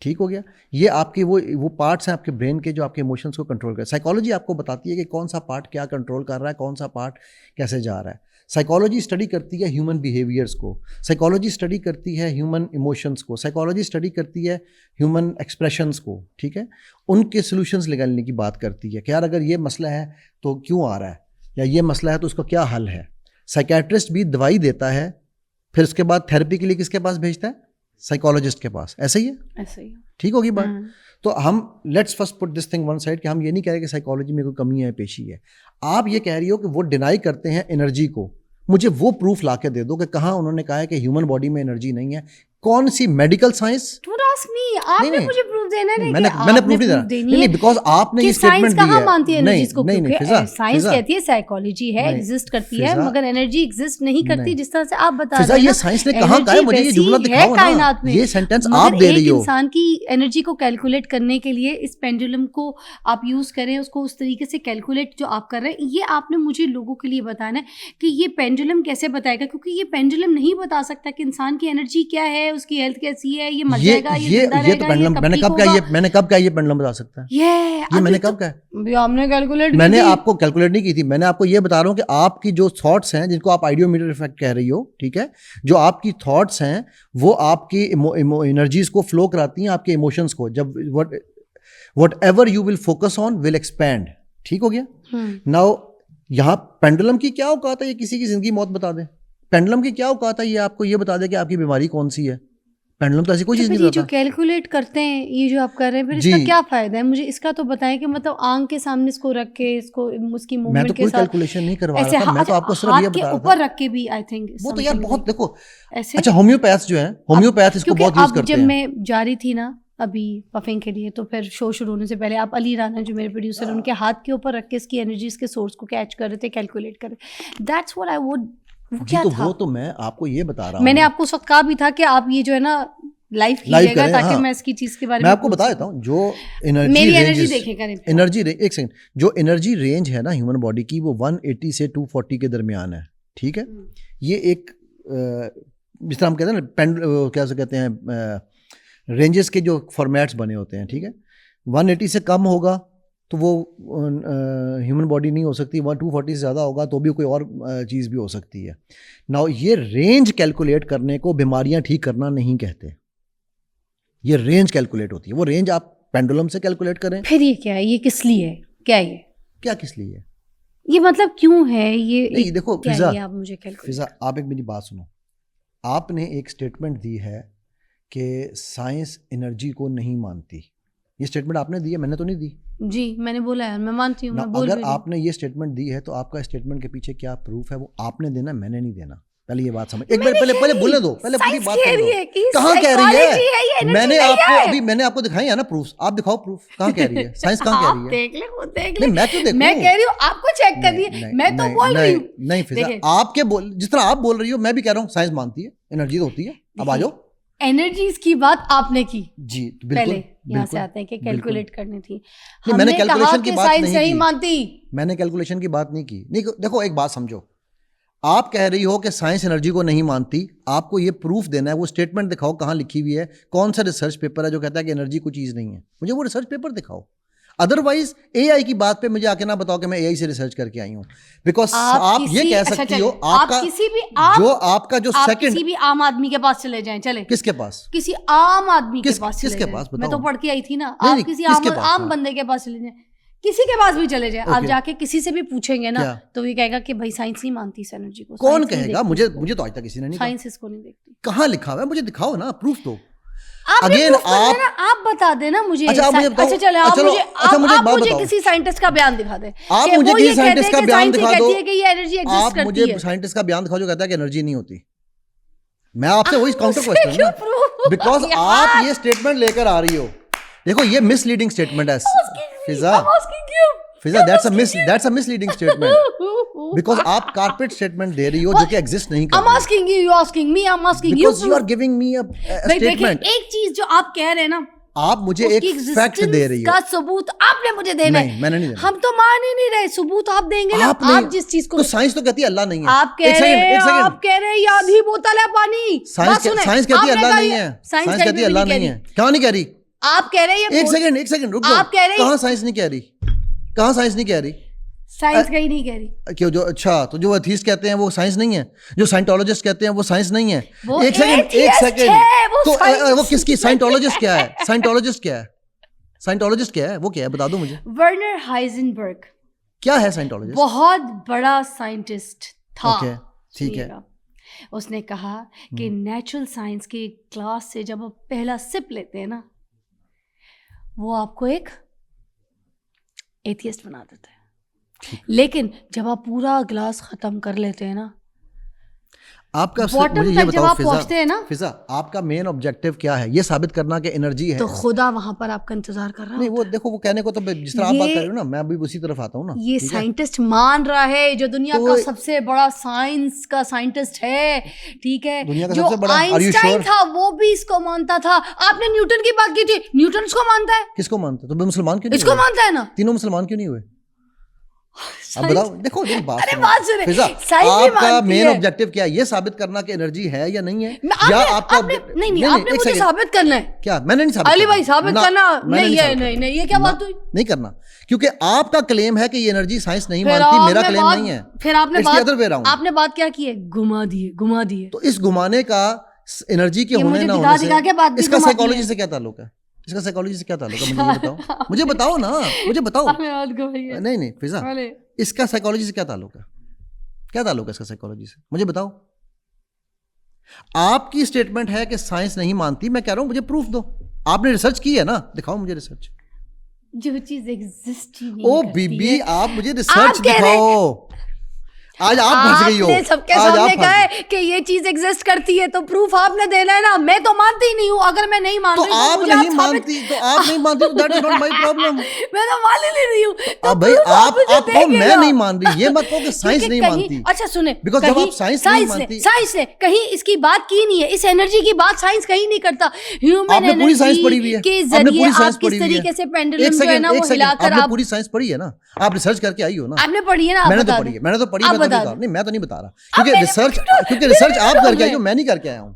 ٹھیک ہو گیا. یہ آپ کی وہ پارٹس ہیں آپ کے برین کے جو آپ کے ایموشنز کو کنٹرول کریں. سائیکالوجی آپ کو بتاتی ہے کہ کون سا پارٹ کیا کنٹرول کر رہا ہے, کون سا پارٹ کیسے جا رہا ہے. سائیکالوجی اسٹڈی کرتی ہے ہیومن بیہیویئرس کو, سائیکالوجی اسٹڈی کرتی ہے ہیومن ایموشنس کو, سائیکالوجی اسٹڈی کرتی ہے ہیومن ایکسپریشنس کو, ٹھیک ہے. ان کے سلوشنز نکالنے کی بات کرتی ہے کہ یار اگر یہ مسئلہ ہے تو کیوں آ رہا ہے, یا یہ مسئلہ ہے تو اس کا کیا حل ہے. سائیکیٹرسٹ بھی دوائی دیتا ہے, پھر اس کے بعد تھیراپی کے لیے کس کے پاس بھیجتا ہے, سائیکالوجسٹ کے پاس. ایسا ہی ہے, ایسا ہی, ٹھیک ہوگی بات. تو ہم let's first put this thing one side کہ ہم یہ نہیں کہہ رہے کہ سائیکالوجی میں کوئی کمی ہے, پیشی ہے. آپ یہ کہہ رہی ہو کہ وہ ڈینائی کرتے ہیں انرجی کو, مجھے وہ پروف لا کے دے دو کہ کہاں انہوں نے کہا ہے کہ ہیومن باڈی میں انرجی نہیں ہے. کون سی medical science? Don't ask me. آپ نے مجھے پروف دینا ہے. میں نے پروف نہیں دینا. نہیں, بیکاز آپ نے یہ اسٹیٹمنٹ دی ہے. کہاں مانتی ہے انرجیز کو؟ نہیں, سائنس کہتی ہے سائیکالوجی ہے, ایگزسٹ کرتی ہے, مگر انرجی ایگزسٹ نہیں کرتی جس طرح سے آپ بتا رہے ہیں. یہ سائنس نے کہاں کہا ہے؟ مجھے یہ جملہ دکھاؤ نا. کائنات میں یہ سینٹینس آپ دے رہی ہو. انسان کی انرجی کو کیلکولیٹ کرنے کے لیے اس پینڈولم کو آپ یوز کریں, اس کو اس طریقے سے کیلکولیٹ جو آپ کر رہے ہیں, یہ آپ نے مجھے لوگوں کے لیے بتانا ہے کہ یہ پینڈولم کیسے بتائے گا, کیونکہ یہ پینڈولم نہیں بتا سکتا کہ انسان کی انرجی کیا ہے, اس کی ہیلتھ کیسی ہے, یہ مر جائے گا, یہ زندہ رہے گا, یہ میں نے کب کہا یہ پینڈولم بتا سکتا ہے؟ یہ میں نے کب کہا؟ آپ نے کیلکولیٹ, میں نے آپ کو کیلکولیٹ نہیں کی تھی. میں نے آپ کو یہ بتا رہا ہوں کہ آپ کی جو تھاٹس ہیں, جن کو آپ آئیڈیو میٹر افیکٹ کہہ رہی ہو, ٹھیک ہے, جو آپ کی تھاٹس ہیں وہ آپ کی انرجیز کو فلو کراتی ہیں, آپ کے ایموشنس کو. جب what ever you will focus on will expand. ٹھیک ہو گیا؟ ناؤ یہاں پینڈولم کی کیا اوقات ہے یہ کسی کی زندگی موت بتا دے؟ پینڈولم کی کیا اوقات ہے یہ آپ کو یہ بتا دے کہ آپ کی بیماری کون سی ہے؟ پینڈولم تو ایسی کوئی چیز نہیں بتاتا. جو کیلکولیٹ کرتے ہیں, یہ جو آپ کر رہے ہیں, پھر اس کا کیا فائدہ ہے؟ مجھے اس کا تو بتائیں کہ مطلب آنکھ کے سامنے اس کو رکھ کے, اس کو اس کی موومنٹ کے ساتھ, میں تو کوئی کیلکولیشن نہیں کروا رہا تھا, میں تو آپ کو صرف یہ بتا رہا تھا. اوپر رکھ کے بھی آئی تھنک وہ تو یار بہت دیکھو. اچھا ہومیوپیتھ جو ہیں, ہومیوپیتھ اس کو بہت یوز کرتے ہیں. جب میں جا رہی تھی نا ابھی پفنگ کے لیے, تو پھر شو شروع ہونے سے پہلے آپ علی رانا جو میرے پروڈیوسر ہیں, ان کے ہاتھ کے اوپر رکھ کے اس کی انرجیز کے سورس کو کیچ کر رہے تھے, کیلکولیٹ کر رہے. That's what I would. وہ کیا تھا؟ وہ تو میں آپ کو یہ بتا رہا ہوں. میں نے آپ کو اس وقت کہا بھی تھا کہ آپ یہ جو ہے نا لائف کیجیے گا تاکہ میں اس کی چیز کے بارے میں آپ کو بتا دیتا ہوں. جو انرجی دیکھیں کریں, انرجی ایک سیکنڈ, جو انرجی رینج ہے نا ہیومن باڈی کی, وہ 180 سے 240 کے درمیان ہے. ٹھیک ہے, یہ ایک جس طرح ہم کہتے ہیں نا, کیا سے کہتے ہیں, رینجز کے جو فارمیٹس بنے ہوتے ہیں. ٹھیک ہے, 180 سے کم ہوگا تو وہ ہیومن باڈی نہیں ہو سکتی, 240 سے زیادہ ہوگا تو بھی کوئی اور چیز بھی ہو سکتی ہے. ناؤ یہ رینج کیلکولیٹ کرنے کو بیماریاں ٹھیک کرنا نہیں کہتے. یہ رینج کیلکولیٹ ہوتی ہے, وہ رینج آپ پینڈولم سے کیلکولیٹ کریں. پھر یہ کیا ہے, یہ کس لیے ہے, کیا کس لیے ہے, یہ مطلب کیوں ہے یہ؟ نہیں دیکھو فضا, آپ ایک میری بات سنو. آپ نے ایک اسٹیٹمنٹ دی ہے کہ سائنس انرجی کو نہیں مانتی. یہ اسٹیٹمنٹ آپ نے دی ہے, میں نے تو نہیں دی. جی میں نے بولا ہے, میں مانتی ہوں. اگر آپ نے یہ اسٹیٹمنٹ دی ہے تو آپ کا اسٹیٹمنٹ کے پیچھے کیا پروف ہے, وہ آپ نے دینا, میں نے نہیں دینا. پہلے یہ بات سمجھ, ایک بار پہلے بولنے دو, پہلے پوری بات کرنے دو. کہاں کہہ رہی ہے؟ میں نے آپ کو دکھائی ہے نا پروف, آپ دکھاؤ پروف. کہاں کہہ رہی ہے سائنس, کہاں کہہ رہی ہے؟ دیکھ لیں, میں کیوں دیکھوں, میں کہہ رہی ہوں آپ کو چیک کریے, میں تو بول رہی ہوں. نہیں فضا, آپ کے جس طرح آپ بول رہی ہو میں بھی کہہ رہا ہوں سائنس مانتی ہے, انرجی تو ہوتی ہے. اب آ جاؤ, انرجیز کی بات آپ نے کی. جی بالکل, یہاں سے آتے ہیں کہ کیلکولیٹ کرنی تھی. میں نے کیلکولیشن کی بات نہیں کی. مانتی, میں نے کیلکولیشن کی بات نہیں کی. نہیں دیکھو ایک بات سمجھو, آپ کہہ رہی ہو کہ سائنس انرجی کو نہیں مانتی, آپ کو یہ پروف دینا ہے, وہ اسٹیٹمنٹ دکھاؤ کہاں لکھی ہوئی ہے, کون سا ریسرچ پیپر ہے جو کہتا ہے کہ انرجی کوئی چیز نہیں ہے, مجھے وہ ریسرچ پیپر دکھاؤ. ادروائز اے آئی کی بات پہ مجھے آ کے نہ بتاؤ کہ میں اے آئی سے ریسرچ کر کے آئی ہوں, بیکاز آپ یہ کہہ سکتی ہو آپ کا جو آپ کا جو سیکنڈ کسی بھی عام آدمی کے پاس چلے جائیں, چلے کس کے پاس, کسی عام آدمی کے پاس, کس کے پاس, میں تو پڑھ کے آئی تھی نا, آپ کسی عام بندے کے پاس چلے جائیں, کسی کے پاس بھی چلے جائیں, آپ جا کے کسی سے بھی پوچھیں گے نا تو یہ کہے گا کہ بھائی سائنس نہیں مانتی اس انرجی کو. کون کہے گا؟ مجھے تو آج تک کسی نے نہیں کہا سائنس اس کو نہیں دیکھتی. کہاں لکھا ہوا ہے, مجھے دکھاؤ نا, پروف دو. اگین آپ بتا دیں نا مجھے. اچھا چلے آپ مجھے کسی سائنٹسٹ کا بیان دکھا دیں, آپ مجھے کسی سائنٹسٹ کا بیان دکھا دو, کہ یہ انرجی ایگزسٹ کرتی ہے. آپ مجھے سائنٹسٹ کا بیان دکھاؤ جو کہتا ہے کہ انرجی نہیں ہوتی. میں آپ سے وہی کاؤنٹر کوسچن نا, بیکاز آپ یہ اسٹیٹمنٹ لے کر آ رہی ہو. دیکھو یہ مس لیڈنگ اسٹیٹمنٹ ہے فضا, that's a misleading statement because آپ کارپوریٹ اسٹیٹمنٹ دے رہی ہو جو کہ ایگزسٹ نہیں کرتی. I'm asking you, you asking me, I'm asking you. Because you are giving me a statement. ایک چیز جو آپ کہہ رہے ہیں نا, آپ مجھے ایک فیکٹ دے رہی ہو, کا ثبوت آپ نے مجھے دینا ہے. نہیں میں نے نہیں دینا, ہم تو مان ہی نہیں رہے, ثبوت آپ دیں گے نا. آپ جس چیز کو, تو سائنس تو کہتی ہے اللہ نہیں ہے. آپ کہہ رہے ہیں یاد ہی بوتل ہے پانی. سائنس کہتی ہے اللہ نہیں ہے, سائنس کہتی ہے اللہ نہیں ہے. کہاں نہیں کہہ رہی؟ آپ کہہ رہے ہیں. ایک سیکنڈ رک جاؤ, کہاں سائنس نہیں کہہ رہی, کہاں سائنس نہیں کہہ رہی؟ سائنس کہیں نہیں کہہ رہی. کیوں جو اچھا تو جو ایتھیسٹ کہتے ہیں وہ سائنس نہیں ہے, جو سائنٹولوجسٹ کہتے ہیں وہ سائنس نہیں ہے. ایک سیکنڈ تو وہ کس کی سائنٹولوجسٹ کیا ہے, سائنٹولوجسٹ کیا ہے, سائنٹولوجسٹ کیا ہے, وہ کیا ہے بتا دو مجھے. ورنر ہائزنبرگ کیا ہے سائنٹولوجسٹ؟ بہت بڑا سائنٹسٹ تھا. ٹھیک ہے, اس نے کہا کہ نیچرل سائنس کے کلاس سے جب آپ پہلا سپ لیتے ہیں نا, وہ آپ کو ایک ایتھیسٹ بنا دیتا ہے. لیکن جب آپ پورا گلاس ختم کر لیتے ہیں نا, آپ کا باٹم تک جب آپ پہنچتے ہیں نا, فضا آپ کا مین آبجیکٹو کیا ہے؟ یہ ثابت کرنا کہ انرجی ہے. تو خدا وہاں پر آپ کا انتظار کر رہا ہے. نہیں وہ دیکھو وہ کہنے کو تو جس طرح آپ بات کر رہے ہو نا, میں ابھی اسی طرف آتا ہوں نا. یہ سائنٹسٹ مان رہا ہے جو دنیا کا سب سے بڑا سائنس کا سائنٹسٹ ہے, ٹھیک ہے, جو آئنسٹائن تھا وہ بھی اس کو مانتا تھا. آپ نے نیوٹن کی بات کی تھی, نیوٹن اس کو مانتا ہے. کس کو مانتا ہے؟ تو مسلمان کیوں نہیں اس کو مانتا ہے نا. تینوں مسلمان کیوں نہیں ہوئے؟ اب بتاؤ. دیکھو بات فضا آپ کا مین آبجیکٹو کیا ہے؟ یہ ثابت کرنا کہ انرجی ہے یا نہیں ہے, یا آپ کا نہیں آپ نے مجھے ثابت کرنا ہے. کیا میں نے نہیں ثابت علی بھائی ثابت کرنا نہیں, یہ کیا بات ہوئی؟ نہیں کرنا, کیونکہ آپ کا کلیم ہے کہ یہ انرجی سائنس نہیں مانتی, میرا کلیم نہیں ہے. پھر آپ نے بات کیا کی ہے؟ گھما دیے. تو اس گھمانے کا انرجی کے ہونے نہ ہونے سے اس کا سائیکالوجی سے کیا تعلق ہے؟ اس کا سائیکالوجی سے کیا تعلق ہے؟ مجھے بتاؤ نا, مجھے بتاؤ. نہیں فضا, اس کا سائیکالوجی سے کیا تعلق ہے؟ کیا تعلق ہے اس کا سائیکالوجی سے؟ مجھے بتاؤ. آپ کی اسٹیٹمنٹ ہے کہ سائنس نہیں مانتی, میں کہہ رہا ہوں مجھے پروف دو. آپ نے ریسرچ کی ہے نا, دکھاؤ مجھے ریسرچ. جو چیز ایگزسٹ ہی نہیں او بی بی آپ مجھے ریسرچ دکھاؤ. آج آپ پھنس گئی ہو. آپ نے سب کے سامنے کہا ہے کہ یہ چیز ایگزسٹ کرتی ہے, تو پروف آپ نے دینا ہے نا. میں تو مانتی ہی نہیں ہوں. اگر میں نہیں مان رہی تو آپ نہیں مانتی, that is not my problem. میں تو مان ہی نہیں رہی ہوں. اب بھائی آپ کو میں نہیں مان رہی, یہ مت کہو کہ سائنس نہیں مانتی. اچھا سنیں, بیکاز جب آپ سائنس نہیں مانتی, سائنس نے کہیں اس کی بات کی نہیں ہے, اس انرجی کی بات سائنس کہیں نہیں کرتا. ہیومن انرجی کے ذریعے آپ کس طریقے سے پینڈولم جو ہے نا وہ ہلا کر, آپ پوری سائنس پڑھی ہے نا, آپ ریسرچ کر کے آئی ہو نا. آپ نے پڑھی ہے نا. میں نے تو پڑھی ہے, میں نے تو پڑھی ہے. میں تو نہیں بتا رہا, کیونکہ ریسرچ آپ کر کے آئی ہو, میں نہیں کر کے آیا ہوں.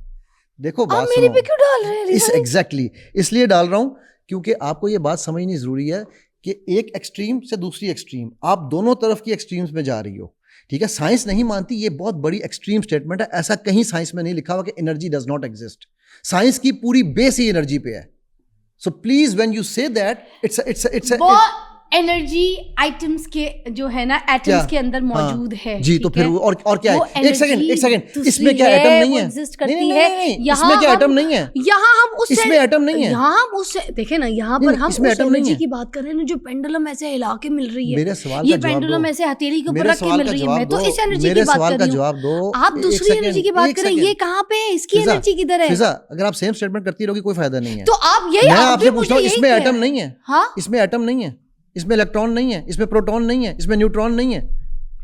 دیکھو بات میرے پہ کیوں ڈال رہے ہیں؟ ایگزیکٹلی اس لیے ڈال رہا ہوں کیونکہ آپ کو یہ بات سمجھنی ضروری ہے کہ ایک ایکسٹریم سے دوسری ایکسٹریم, آپ دونوں طرف کی ایکسٹریمز میں جا رہی ہو. ٹھیک ہے, سائنس نہیں مانتی یہ بہت بڑی ایکسٹریم اسٹیٹمنٹ ہے. ایسا کہیں سائنس میں نہیں لکھا ہوا کہ energy does not exist. Science کی پوری بیس ہی انرجی پہ ہے. سو پلیز وین یو سے دیٹ اٹس انرجی آئٹمس کے جو ہے نا ایٹمس کے اندر موجود ہے. جی تو پھر اور کیا ہے؟ ایک سیکنڈ, اس میں کیا ایٹم نہیں ہے؟ اس میں کیا ایٹم نہیں ہے؟ یہاں ہم اس میں ایٹم نہیں ہے. یہاں ہم اس سے دیکھیں نا, یہاں پر ہم اس انرجی کی بات کر رہے ہیں جو پینڈولم ایسے ہلا کے مل رہی ہے. میرے سوال یہ پینڈولم ایسے ہتھیلی کے اوپر رکھ کے مل رہی ہے. میں تو اس انرجی کی بات کر رہی ہوں, آپ دوسری انرجی کی بات کریں. یہ کہاں پہ ہے؟ اس کی انرجی کدھر ہے؟ فضا اگر آپ سیم اسٹیٹمنٹ کرتی رہو گی کوئی فائدہ نہیں ہے. تو آپ یہی میں آپ سے پوچھتا ہوں, اس میں ایٹم نہیں ہے؟ ہاں اس میں ایٹم نہیں ہے, اس میں الیکٹران نہیں ہے, اس میں پروٹون نہیں ہے, اس میں نیوٹران نہیں ہے,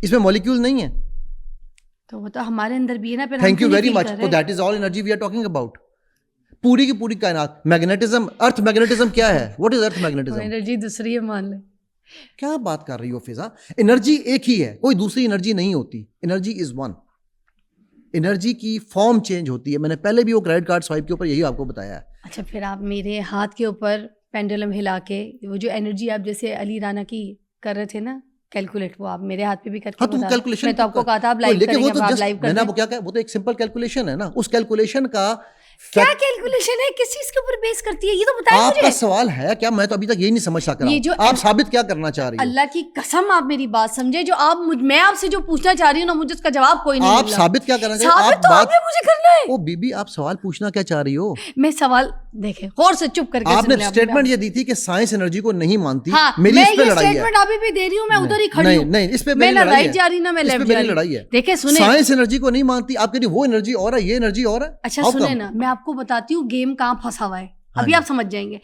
اس میں مولیکیول نہیں ہے. تو وہ تو ہمارے اندر بھی ہے نا. Thank you very much. تو that is all energy we are talking about. پوری کی پوری کائنات. میگنیٹزم, ارتھ میگنیٹزم کیا ہے؟ What is earth magnetism? Energy دوسری ہے, مان لیں. کیا بات کر رہی ہو فضا؟ انرجی ایک ہی ہے, کوئی دوسری انرجی نہیں ہوتی. Energy is one. انرجی کی فارم چینج ہوتی ہے. میں نے پہلے بھی وہ کریڈٹ کارڈ سوائپ کے اوپر یہی آپ کو بتایا ہے. اچھا پھر آپ میرے ہاتھ کے اوپر پینڈولم ہلا کے وہ جو انرجی آپ جیسے علی رانا کی کر رہے تھے نا کیلکولیٹ, وہ آپ میرے ہاتھ پہ بھی کر کے بتا. میں تو آپ کو کہا تھا آپ لائیو کریں گے, آپ لائیو کر دیں. وہ تو ایک سمپل کیلکولیشن ہے نا. اس کیلکولیشن کا کیا کیلکولیشن ہے, کس چیز کے اوپر بیس کرتی ہے, یہ تو بتائیں مجھے. آپ کا سوال ہے کیا؟ میں تو ابھی تک یہی نہیں سمجھ سک رہا. آپ ثابت کیا کرنا چاہ رہی ہیں؟ اللہ کی قسم آپ میری بات سمجھے, جو آپ میں آپ سے جو پوچھنا چاہ رہی ہوں نا, مجھے اس کا جواب کوئی نہیں. آپ ثابت کیا کرنا چاہ رہی ہیں؟ ثابت تو مجھے کرنا ہے. او بی بی آپ سوال پوچھنا کیا چاہ رہی ہو؟ میں سوال دیکھیں غور سے چپ کر کے. آپ نے اسٹیٹمنٹ یہ دی تھی کہ سائنس انرجی کو نہیں مانتی. میری اس پہ لڑائی ہے. اسٹیٹمنٹ ابھی بھی دے رہی ہوں, میں ادھر ہی کھڑی ہوں. نہیں اس پہ میری لڑائی ہے. جا رہی نا, میں لیفٹ جا رہی ہوں. دیکھیں سنیں, سائنس انرجی کو نہیں مانتی. آپ کہتی وہ انرجی اور ہے, یہ انرجی اور ہے. اچھا سنیں نا, میں آپ کو بتاتی ہوں گیم کہاں پھنسا ہوا ہے, ابھی آپ سمجھ جائیں گے.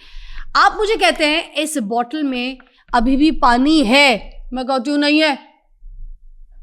آپ مجھے کہتے ہیں اس بوٹل میں ابھی بھی پانی ہے, میں کہتی ہوں نہیں ہے.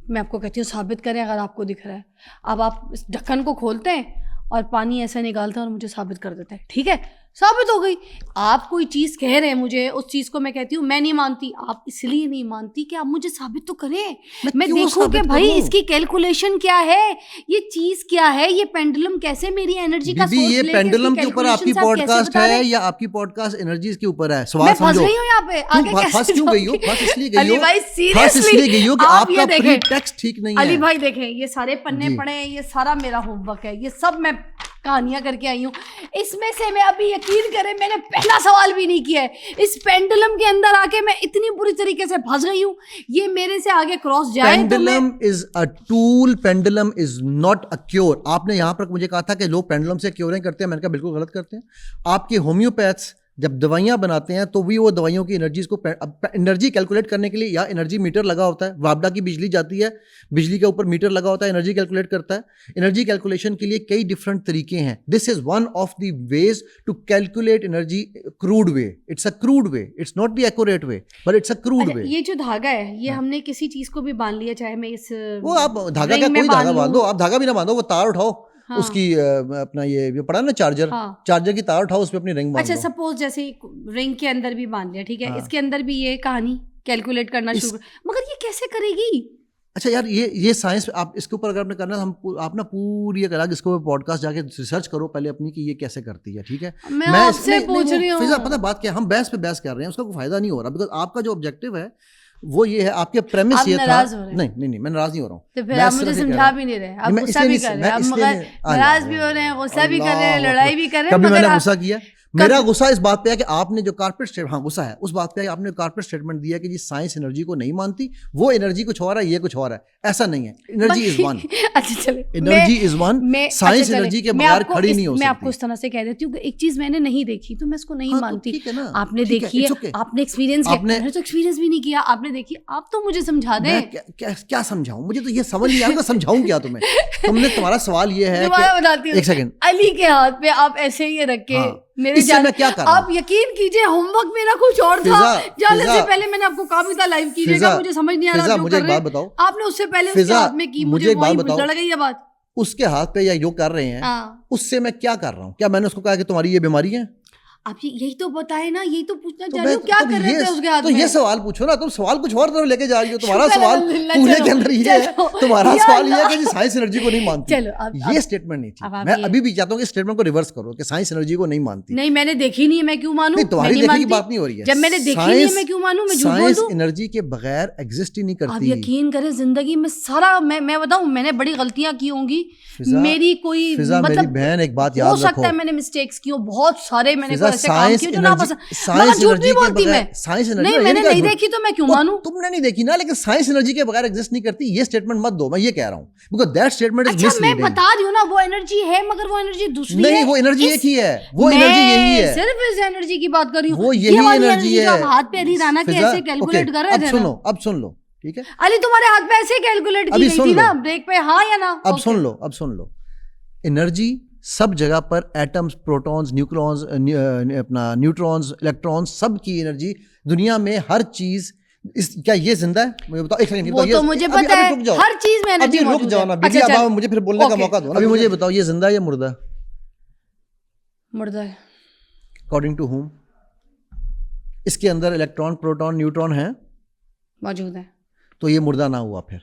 میں آپ کو کہتی ہوں ثابت کریں اگر آپ کو دکھ رہا ہے. اب آپ اس ڈھکن کو کھولتے ہیں اور پانی ایسا نکالتا ہے اور مجھے ثابت کر دیتا ہے. ٹھیک ہے, ثابت ہو گئی. آپ کوئی چیز کہہ رہے ہیں مجھے, اس چیز کو میں کہتی ہوں میں نہیں مانتی. آپ اس لیے نہیں مانتی کہ آپ مجھے ثابت تو کریں, میں دیکھوں کہ بھائی اس کی کیلکولیشن کیا ہے, یہ چیز کیا ہے, یہ پینڈولم کیسے میری انرجی کا سورس. یہ پینڈولم کے اوپر آپ کی پوڈ کاسٹ ہے یا آپ کی پوڈ کاسٹ انرجیز کے اوپر ہے؟ سوال سمجھو. میں پھنس گئی ہوں یہاں پہ. آگے پھنس کیوں گئی ہو؟ پھنس اس لیے گئی علی ہو, بھائی پھنس اس لیے گئی ہو کہ آپ کا پری ٹیکسٹ ٹھیک نہیں ہے. علی بھائی دیکھیں, یہ سارے پنے پڑے ہیں, یہ سارا میرا ہوم ورک ہے, یہ سب میں کہانیاں کر کے آئی ہوں. اس میں سے میں ابھی یقین کریں میں نے پہلا سوال بھی نہیں کیا ہے. اس پینڈولم کے اندر آ کے میں اتنی بری طریقے سے پھنس گئی ہوں, یہ میرے سے آگے کراس جائے. Pendulum is a tool, pendulum is not a cure. آپ نے یہاں پر مجھے کہا تھا کہ لوگ پینڈولم سے کیوریں کرتے ہیں, میں نے کہا بالکل غلط کرتے ہیں. آپ کے ہومیوپیتھس جب دوائیاں بناتے ہیں تو بھی وہ دوائیوں کی انرجیز کو انرجی کیلکولیٹ کرنے کے لیے یا انرجی میٹر لگا ہوتا ہے. وابڈا کی بجلی جاتی ہے, بجلی کے اوپر میٹر لگا ہوتا ہے, انرجی کیلکولیٹ کرتا ہے. انرجی کیلکولیشن کے لیے کئی ڈفرنٹ طریقے ہیں. This is one of the ways to calculate energy. Crude way, it's a crude way, it's not the accurate way but it's a crude way. یہ جو دھاگا ہے یہ ہم نے کسی چیز کو بھی باندھ لیا, چاہے میں اس وہ آپ دھاگا کیا کوئی دھاگا باندھو, آپ دھاگا بھی نہ باندھو, وہ تار اٹھاؤ اس کی اپنا یہ پڑا نا چارجر, چارجر کی تار اٹھاؤ اس پہ اپنی رنگ باندھ دو. اچھا سپوز جیسے رنگ کے اندر بھی باندھ لیا, ٹھیک ہے, اس کے اندر بھی یہ کہانی کیلکولیٹ کرنا شروع, مگر یہ کیسے کرے گی؟ اچھا یار یہ سائنس آپ اس کے اوپر اگر آپ نے کرنا ہے, آپ نا پوری ایک الگ اس کو پوڈ کاسٹ جا کے ریسرچ کرو پہلے اپنی کہ یہ کیسے کرتی ہے, ٹھیک ہے. میں آپ سے پوچھ رہی ہوں فضا, پتہ بات کیا, ہم بحث پہ بحث کر رہے ہیں, اس کا کوئی فائدہ نہیں ہو رہا, بیکاز آپ کا جو آبجیکٹیو ہے وہ یہ ہے, آپ کے پریمس یہ تھا. نہیں میں ناراض نہیں ہو رہا ہوں, تو پھر آپ مجھے سمجھا بھی نہیں رہے, آپ غصہ بھی کر رہے ہیں, آپ ناراض بھی ہو رہے ہیں, غصہ بھی کر رہے ہیں, لڑائی بھی کر رہے ہیں. کبھی میں نے غصہ کیا؟ میرا غصہ اس بات پہ ہے کہ آپ نے جو کارپوریٹ اسٹیٹمنٹ, ہاں غصہ ہے اس بات پہ ہے کہ آپ نے کارپوریٹ اسٹیٹمنٹ دیا کہ جی سائنس انرجی کو نہیں مانتی, وہ انرجی کچھ اور ہے, یہ کچھ اور ہے. ایسا نہیں ہے, انرجی از ون. اچھا چلے, energy is one, science energy کے بغیر کھڑی نہیں ہو سکتی. میں آپ کو اس طرح سے کہہ دیتی ہوں کہ ایک چیز میں نے نہیں دیکھی تو میں اس کو نہیں مانتی. آپ نے دیکھی ہے, آپ نے ایکسپیرینس کیا, میں نے تو ایکسپیرینس بھی نہیں کیا, آپ نے دیکھی, آپ تو مجھے سمجھا دیں. کیا سمجھاؤں, مجھے تو یہ سمجھ نہیں آ رہا سمجھاؤں کیا تمہیں. تم نے, تمہارا سوال یہ ہے کہ ایک سیکنڈ, علی کے ہاتھ پہ آپ ایسے ہی رکھ کے میرے جانے کیا کر رہا ہوں, آپ یقین کیجئے ہوم ورک میرا کچھ اور تھا, جانے سے پہلے میں نے آپ کو کہا بھی تھا لائیو کیجئے گا, مجھے سمجھ نہیں آ رہا جو کر رہے ہیں آپ نے, اس سے پہلے اس کے ہاتھ میں کی, مجھے وہی لڑ گئی یہ بات. اس کے ہاتھ پہ یا جو کر رہے ہیں اس سے میں کیا کر رہا ہوں, کیا میں نے اس کو کہا کہ تمہاری یہ بیماری ہے؟ آپ یہی تو بتائے نا, یہی تو پوچھنا چاہ رہی ہوں, کیا کر رہے تھے اس کے ہاتھ میں؟ تو یہ سوال پوچھو نا, تم سوال کچھ اور طرف لے کے جا رہی ہو. تمہارا سوال پورے کے اندر یہ ہے, تمہارا سوال یہ ہے کہ سائنس انرجی کو نہیں مانتی. یہ اسٹیٹمنٹ نہیں تھی. میں ابھی بھی چاہتا ہوں کہ اسٹیٹمنٹ کو ریورس کرو کہ سائنس انرجی کو نہیں مانتی. نہیں میں نے دیکھی نہیں ہے, میں کیوں مانوں؟ تمہاری دیکھنے کی بات نہیں ہو رہی ہے. جب میں نے دیکھی نہیں ہے میں کیوں مانوں, میں جھوٹ بول دوں؟ سائنس انرجی کے بغیر ایگزسٹ ہی نہیں کرتی. آپ یقین کریں زندگی میں سارا, میں بتاؤں میں نے بڑی غلطیاں کی ہوں گی, میری کوئی میری بہن ایک بات یاد رکھو, ہو سکتا ہے میں نے مسٹیکس کی ہوں بہت سارے, میں نے کوئی ایسے کام کیے جو ناپسند, جھوٹ نہیں بولتی میں. نہیں میں نے نہیں دیکھی تو میں کیوں مانوں؟ تم نے نہیں دیکھی نا, لیکن سائنس انرجی کے بغیر ایگزسٹ نہیں کرتی. یہ اسٹیٹمنٹ مت دو, میں یہ کہہ رہا ہوں, because that statement is miss leading. میں بتا رہی ہوں نا, وہ انرجی ہے مگر وہ انرجی دوسری ہے. نہیں, وہ انرجی ایک ہی ہے, وہ انرجی یہی ہے. صرف اس انرجی کی بات کر رہی ہوں, وہ یہی انرجی ہے. ہاتھ پہ علی رانا کے ایسے کیلکولیٹ کر رہے تھے. اب سن لو, ٹھیک ہے, علی تمہارے ہاتھ پہ ایسے کیلکولیٹ کی گئی تھی نا بریک پہ, ہاں یا نا؟ اب سن لو, انرجی سب جگہ پر ایٹمز, پروٹونز, نیوکلونز, اپنا نیوٹرونز, الیکٹرونز, سب کی انرجی دنیا میں ہر چیز. کیا یہ زندہ ہے؟ مجھے بتاؤ ایک سیکنڈ. وہ تو مجھے پتا ہے, ہر چیز میں انرجی موجود ہے. رک جاؤ نا بیٹی, اب مجھے پھر بولنے کا موقع دو. ابھی مجھے بتاؤ یہ زندہ ہے یا مردہ؟ مردہ ہے. According to home? اس کے اندر الیکٹران, پروٹون, نیوٹرون ہیں, موجود ہے, تو یہ مردہ نہ ہوا. پھر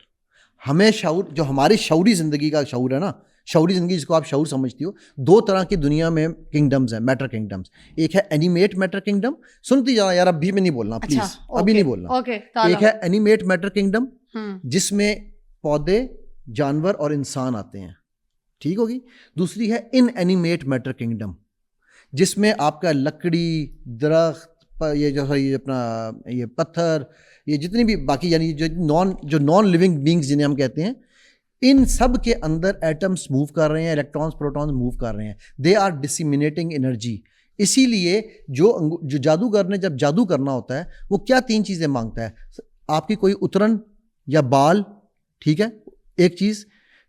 ہمیں شعور, جو ہماری شعوری زندگی کا شعور ہے نا, شعوری زندگی جس کو آپ شعور سمجھتی ہو, دو طرح کی دنیا میں کنگڈمز ہیں, میٹر کنگڈمز. ایک ہے اینیمیٹ میٹر کنگڈم, سنتی جانا یار, ابھی میں نہیں بولنا پلیز, ابھی نہیں بولنا. ایک ہے اینیمیٹ میٹر کنگڈم جس میں پودے, جانور اور انسان آتے ہیں, ٹھیک ہوگی. دوسری ہے ان اینیمیٹ میٹر کنگڈم جس میں آپ کا لکڑی, درخت, یہ جو ہے اپنا یہ پتھر, یہ جتنی بھی باقی یعنی جو نان لیونگ بینگز جنہیں ہم کہتے ہیں, ان سب کے اندر ایٹمس موو کر رہے ہیں, الیکٹرانس, پروٹونز موو کر رہے ہیں. They are disseminating energy. اسی لیے جو جادوگر نے جب جادو کرنا ہوتا ہے وہ کیا 3 چیزیں مانگتا ہے, آپ کی کوئی اترن یا بال, ٹھیک ہے, ایک چیز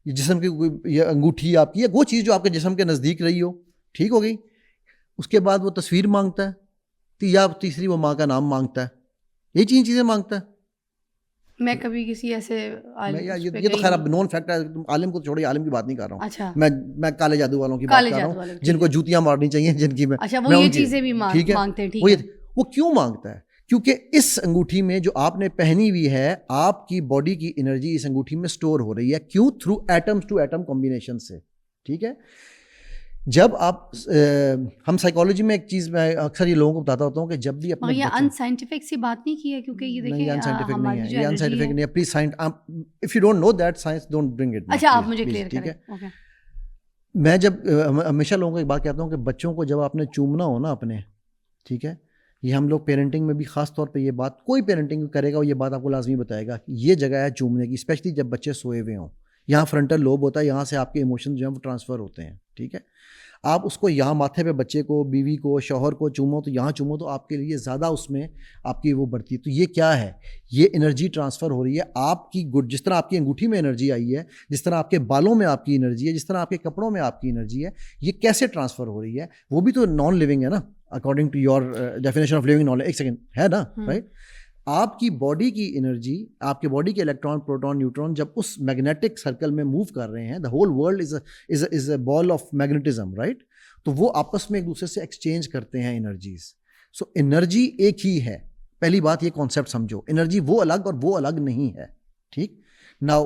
جسم کی کوئی انگوٹھی آپ کی, وہ چیز جو آپ کے جسم کے نزدیک رہی ہو, ٹھیک ہو گئی. اس کے بعد وہ تصویر مانگتا ہے, یا تیسری وہ ماں کا نام مانگتا ہے. یہ 3 چیزیں مانگتا ہے. میں کبھی کسی ایسے یہ تو خیر اب نون فیکٹ ہے, عالم کو چھوڑی, عالم کی بات نہیں کر رہا ہوں. میں کالے جادو والوں کی بات کر رہا ہوں, جن کو جوتیاں مارنی چاہیے, جن کی میں یہ چیزیں بھی مانگتے ہیں. وہ کیوں مانگتا ہے؟ کیونکہ اس انگوٹھی میں جو آپ نے پہنی ہوئی ہے, آپ کی باڈی کی انرجی اس انگوٹھی میں سٹور ہو رہی ہے. کیوں؟ Through atoms to atom combination سے, ٹھیک ہے. جب آپ ہم سائیکالوجی میں ایک چیز میں اکثر یہ لوگوں کو بتاتا ہوتا ہوں کہ جب بھی اپنے یہ ان سائنٹیفک سی بات نہیں کی ہے, کیونکہ یہ دیکھیں ان سائنٹیفک نہیں ہے, یہ ان سائنٹیفک نہیں ہے. Please if you don't know that science don't bring it. اچھا آپ مجھے کلیئر کریں. ٹھیک ہے, میں جب ہمیشہ لوگوں کو ایک بات کہتا ہوں کہ بچوں کو جب آپ نے چومنا ہو نا اپنے, ٹھیک ہے, یہ ہم لوگ پیرنٹنگ میں بھی خاص طور پہ یہ بات, کوئی پیرنٹنگ کرے گا یہ بات آپ کو لازمی بتائے گا, یہ جگہ ہے چومنے کی, اسپیشلی جب بچے سوئے ہوئے ہوں. یہاں فرنٹل لوب ہوتا ہے, یہاں سے آپ کے ایموشن جو ہیں وہ ٹرانسفر ہوتے ہیں, ٹھیک ہے. آپ اس کو یہاں ماتھے پہ بچے کو, بیوی کو, شوہر کو چومو تو یہاں چومو تو آپ کے لیے زیادہ اس میں آپ کی وہ بڑھتی ہے. تو یہ کیا ہے؟ یہ انرجی ٹرانسفر ہو رہی ہے آپ کی جس طرح آپ کی انگوٹھی میں انرجی آئی ہے, جس طرح آپ کے بالوں میں آپ کی انرجی ہے, جس طرح آپ کے کپڑوں میں آپ کی انرجی ہے, یہ کیسے ٹرانسفر ہو رہی ہے؟ وہ بھی تو نان لیونگ ہے نا, according to your definition of living knowledge. ایک سیکنڈ ہے نا, رائٹ. آپ کی باڈی کی انرجی, آپ کے باڈی کے الیکٹران, پروٹون, نیوٹرون جب اس میگنیٹک سرکل میں موو کر رہے ہیں, دا whole world is a ball of magnetism, right. تو وہ آپس میں ایک دوسرے سے ایکسچینج کرتے ہیں انرجیز. سو انرجی ایک ہی ہے. پہلی بات یہ کانسیپٹ سمجھو, انرجی وہ الگ اور وہ الگ نہیں ہے, ٹھیک. ناؤ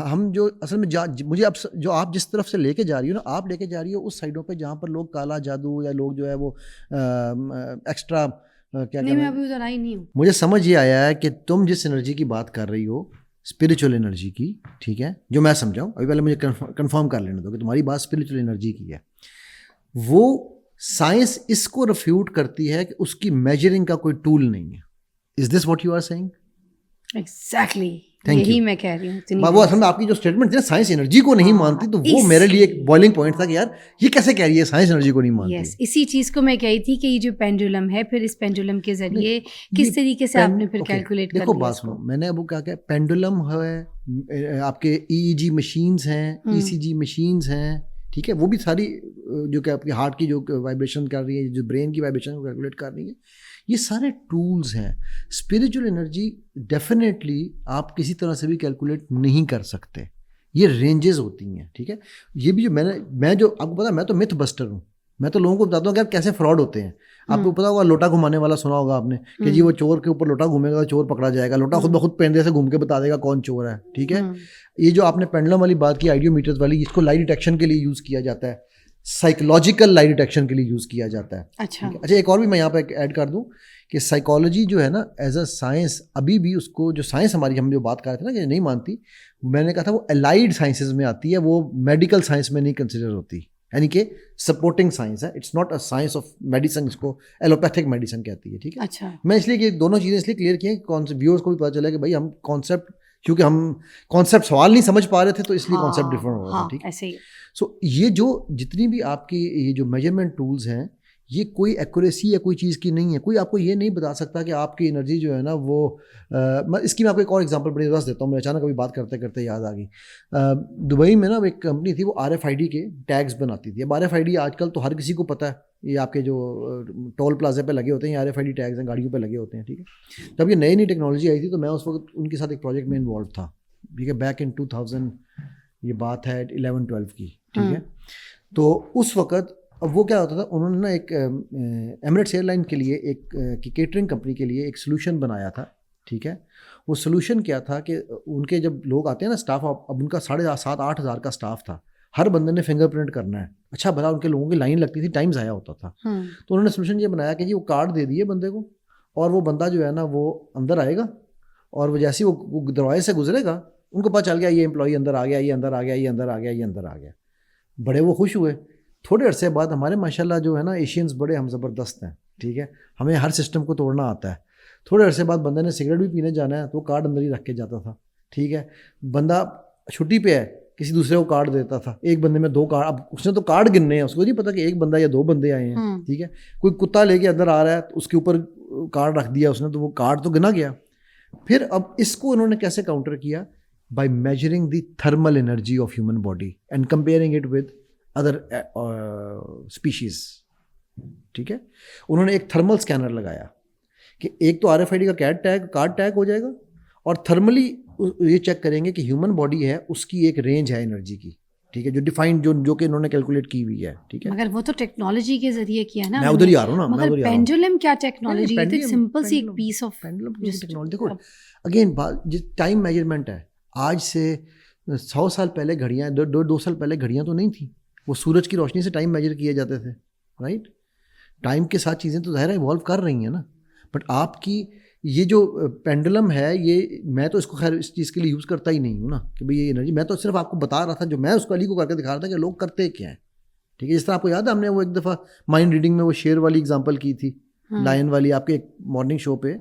ہم جو اصل میں مجھے اب جو آپ جس طرف سے لے کے جا رہی ہو نا, آپ لے کے جا رہی ہو اس سائڈوں پہ جہاں پر لوگ کالا جادو یا لوگ جو ہے وہ ایکسٹرا کیا نہیں, میں ابھی ادھر آئی نہیں ہوں. مجھے سمجھ یہ آیا ہے کہ تم جس انرجی کی بات کر رہی ہو, اسپریچول انرجی کی, ٹھیک ہے, جو میں سمجھاؤں, ابھی پہلے مجھے کنفرم کر لینے دو کہ تمہاری بات اسپریچول انرجی کی ہے. وہ سائنس اس کو ریفیوٹ کرتی ہے کہ اس کی میجرنگ کا کوئی ٹول نہیں ہے. Is this what you are seeing? Exactly یہی میں کہہ رہی ہوں. وہ اصل میں آپ کی جو اسٹیٹمنٹ تھی نا, سائنس انرجی کو نہیں مانتی, تو وہ میرے لیے ایک بوائلنگ پوائنٹ تھا کہ یار یہ کیسے کہہ رہی ہے سائنس انرجی کو نہیں مانتی. یس, اسی چیز کو میں کہی تھی کہ یہ جو پینڈولم ہے, پھر اس پینڈولم کے ذریعے کس طریقے سے آپ نے پھر کیلکولیٹ کر لیا. دیکھو بات سنو, میں نے اب کیا کہ پینڈولم ہے, آپ کے EEG مشینز ہیں, ECG مشینز ہیں, ٹھیک ہے, وہ بھی ساری جو کہ آپ کی ہارٹ کی جو وائبریشن کر رہی ہے, جو برین کی وائبریشن کو کیلکولیٹ کر رہی ہے, یہ سارے ٹولز ہیں. اسپریچول انرجی ڈیفینیٹلی آپ کسی طرح سے بھی کیلکولیٹ نہیں کر سکتے, یہ رینجز ہوتی ہیں, ٹھیک ہے. یہ بھی جو میں جو آپ کو پتا, میں تو میتھ بسٹر ہوں, میں تو لوگوں کو بتاتا ہوں کہ کیسے فراڈ ہوتے ہیں. آپ کو پتا ہوگا لوٹا گھمانے والا سنا ہوگا آپ نے کہ جی وہ چور کے اوپر لوٹا گھومے گا, چور پکڑا جائے گا. لوٹا خود بخود پہندے سے گھوم کے بتا دے گا کون چور ہے, ٹھیک ہے. یہ جو آپ نے پینڈولم والی بات کی, آئیڈیو میٹرز والی, اس کو لائٹ ڈیٹیکشن کے لیے یوز کیا جاتا ہے, سائیکولوجیکل لائٹ ڈیٹیکشن کے لیے یوز کیا جاتا ہے. اچھا, ایک اور بھی میں یہاں پہ ایڈ کر دوں کہ سائیکالوجی جو ہے نا ایز اے سائنس, ابھی بھی اس کو جو سائنس ہماری, ہم جو بات کر رہے تھے نا کہ نہیں مانتی, میں نے کہا تھا وہ الائڈ سائنسز میں آتی ہے, وہ میڈیکل سائنس میں نہیں کنسیڈر ہوتی, یعنی کہ سپورٹنگ سائنس ہے. It's not a science of medicine, اس کو ایلوپیتھک میڈیسن کہتی ہے, ٹھیک ہے. اچھا, میں اس لیے کہ دونوں چیزیں اس لیے کلیئر کی ہیں کہ ویورس کو بھی پتہ چلا کہ بھائی ہم کانسیپٹ, کیونکہ ہم کانسیپٹ سوال نہیں سمجھ پا رہے تھے تو اس لیے کانسیپٹ ڈفرنٹ ہو رہا تھا, ٹھیک ہے. ایسے ہی. سو یہ جو جتنی بھی آپ کی یہ جو میجرمنٹ ٹولز ہیں, یہ کوئی ایکوریسی یا کوئی چیز کی نہیں ہے. کوئی آپ کو یہ نہیں بتا سکتا کہ آپ کی انرجی جو ہے نا وہ, اس کی میں آپ کو ایک اور ایگزامپل بڑی زبردست دیتا ہوں, میں اچانک ابھی بات کرتے کرتے یاد آ گئی. دبئی میں نا ایک کمپنی تھی, وہ RFID کے ٹیگز بناتی تھی. اب RFID آج کل تو ہر کسی کو پتہ ہے, یہ آپ کے جو ٹول پلازے پہ لگے ہوتے ہیں, یہ RFID ٹیگز ہیں, گاڑیوں پہ لگے ہوتے ہیں, ٹھیک ہے. جب یہ نئی ٹیکنالوجی آئی تھی تو میں اس وقت ان کے ساتھ ایک پروجیکٹ میں انوالو تھا, ٹھیک ہے, بیک ان 2000, یہ بات ہے 11-12 کی, ٹھیک ہے. تو اس وقت اب وہ کیا ہوتا تھا, انہوں نے نا ایک ایمریٹس ایئر لائن کے لیے, ایک کیٹرنگ کمپنی کے لیے ایک سلوشن بنایا تھا, ٹھیک ہے. وہ سلوشن کیا تھا کہ ان کے جب لوگ آتے ہیں نا اسٹاف, اب ان کا 7,500-8 ہزار کا اسٹاف تھا, ہر بندے نے فنگر پرنٹ کرنا ہے. اچھا بھلا ان کے لوگوں کی لائن لگتی تھی, ٹائم ضائع ہوتا تھا. تو انہوں نے سلوشن یہ بنایا کہ جی وہ کارڈ دے دیے بندے کو, اور وہ بندہ جو ہے نا وہ اندر آئے گا, اور وہ جیسے وہ دروازے سے گزرے گا, ان کو پتہ چل گیا یہ امپلائی اندر آ گیا, یہ اندر آ گیا, یہ اندر آ گیا, یہ اندر آ گیا. بڑے وہ خوش ہوئے. تھوڑے عرصے بعد ہمارے ماشاءاللہ جو ہے نا ایشینز بڑے ہم زبردست ہیں, ٹھیک ہے, ہمیں ہر سسٹم کو توڑنا آتا ہے. تھوڑے عرصے بعد بندے نے سگریٹ بھی پینے جانا ہے تو وہ کارڈ اندر ہی رکھ کے جاتا تھا, ٹھیک ہے. بندہ چھٹی پہ ہے, کسی دوسرے کو کارڈ دیتا تھا, ایک بندے میں 2 کارڈ, اب اس نے تو کارڈ گننے ہیں, اس کو نہیں پتا کہ ایک بندہ یا 2 بندے آئے ہیں, ٹھیک ہے. کوئی کتا لے کے اندر آ رہا ہے تو اس کے اوپر کارڈ رکھ دیا اس نے, تو وہ کارڈ تو گنا گیا. پھر اب اس کو انہوں نے کیسے کاؤنٹر کیا, by measuring the thermal energy of human body and comparing it with other species, ٹھیک ہے. انہوں نے ایک تھرمل اسکینر لگایا کہ ایک تو RFID کا کارڈ ٹیگ ہو جائے گا, اور تھرملی یہ چیک کریں گے کہ ہیومن باڈی ہے اس کی ایک رینج ہے انرجی کی, ٹھیک ہے, جو ڈیفائنڈ جو کہ انہوں نے کیلکولیٹ کی ہوئی ہے, ٹھیک ہے. مگر وہ تو ٹیکنالوجی کے ذریعے کیا نا, میں ادھر ہی آ رہا ہوں نا, مگر پینڈولم کیا ٹیکنالوجی ہے, تو سمپل سی ایک پیس آف ٹیکنالوجی. دیکھو اگین ٹائم میجرمنٹ ہے. آج سے 100 سال پہلے گھڑیاں, 2 سال پہلے گھڑیاں تو نہیں تھیں, وہ سورج کی روشنی سے ٹائم میجر کیے جاتے تھے, رائٹ. ٹائم کے ساتھ چیزیں تو ظاہر ہے ایوالو کر رہی ہیں نا. بٹ آپ کی یہ جو پینڈولم ہے, یہ میں تو اس کو خیر اس چیز کے لیے یوز کرتا ہی نہیں ہوں نا کہ بھئی یہ انرجی, میں تو صرف آپ کو بتا رہا تھا, جو میں اس کو علی کو کر کے دکھا رہا تھا کہ لوگ کرتے کیا ہیں, ٹھیک ہے. جس طرح آپ کو یاد ہے ہم نے وہ ایک دفعہ مائنڈ ریڈنگ میں وہ شیر والی ایگزامپل کی تھی, لائن والی, آپ کے ایک مارننگ شو پہ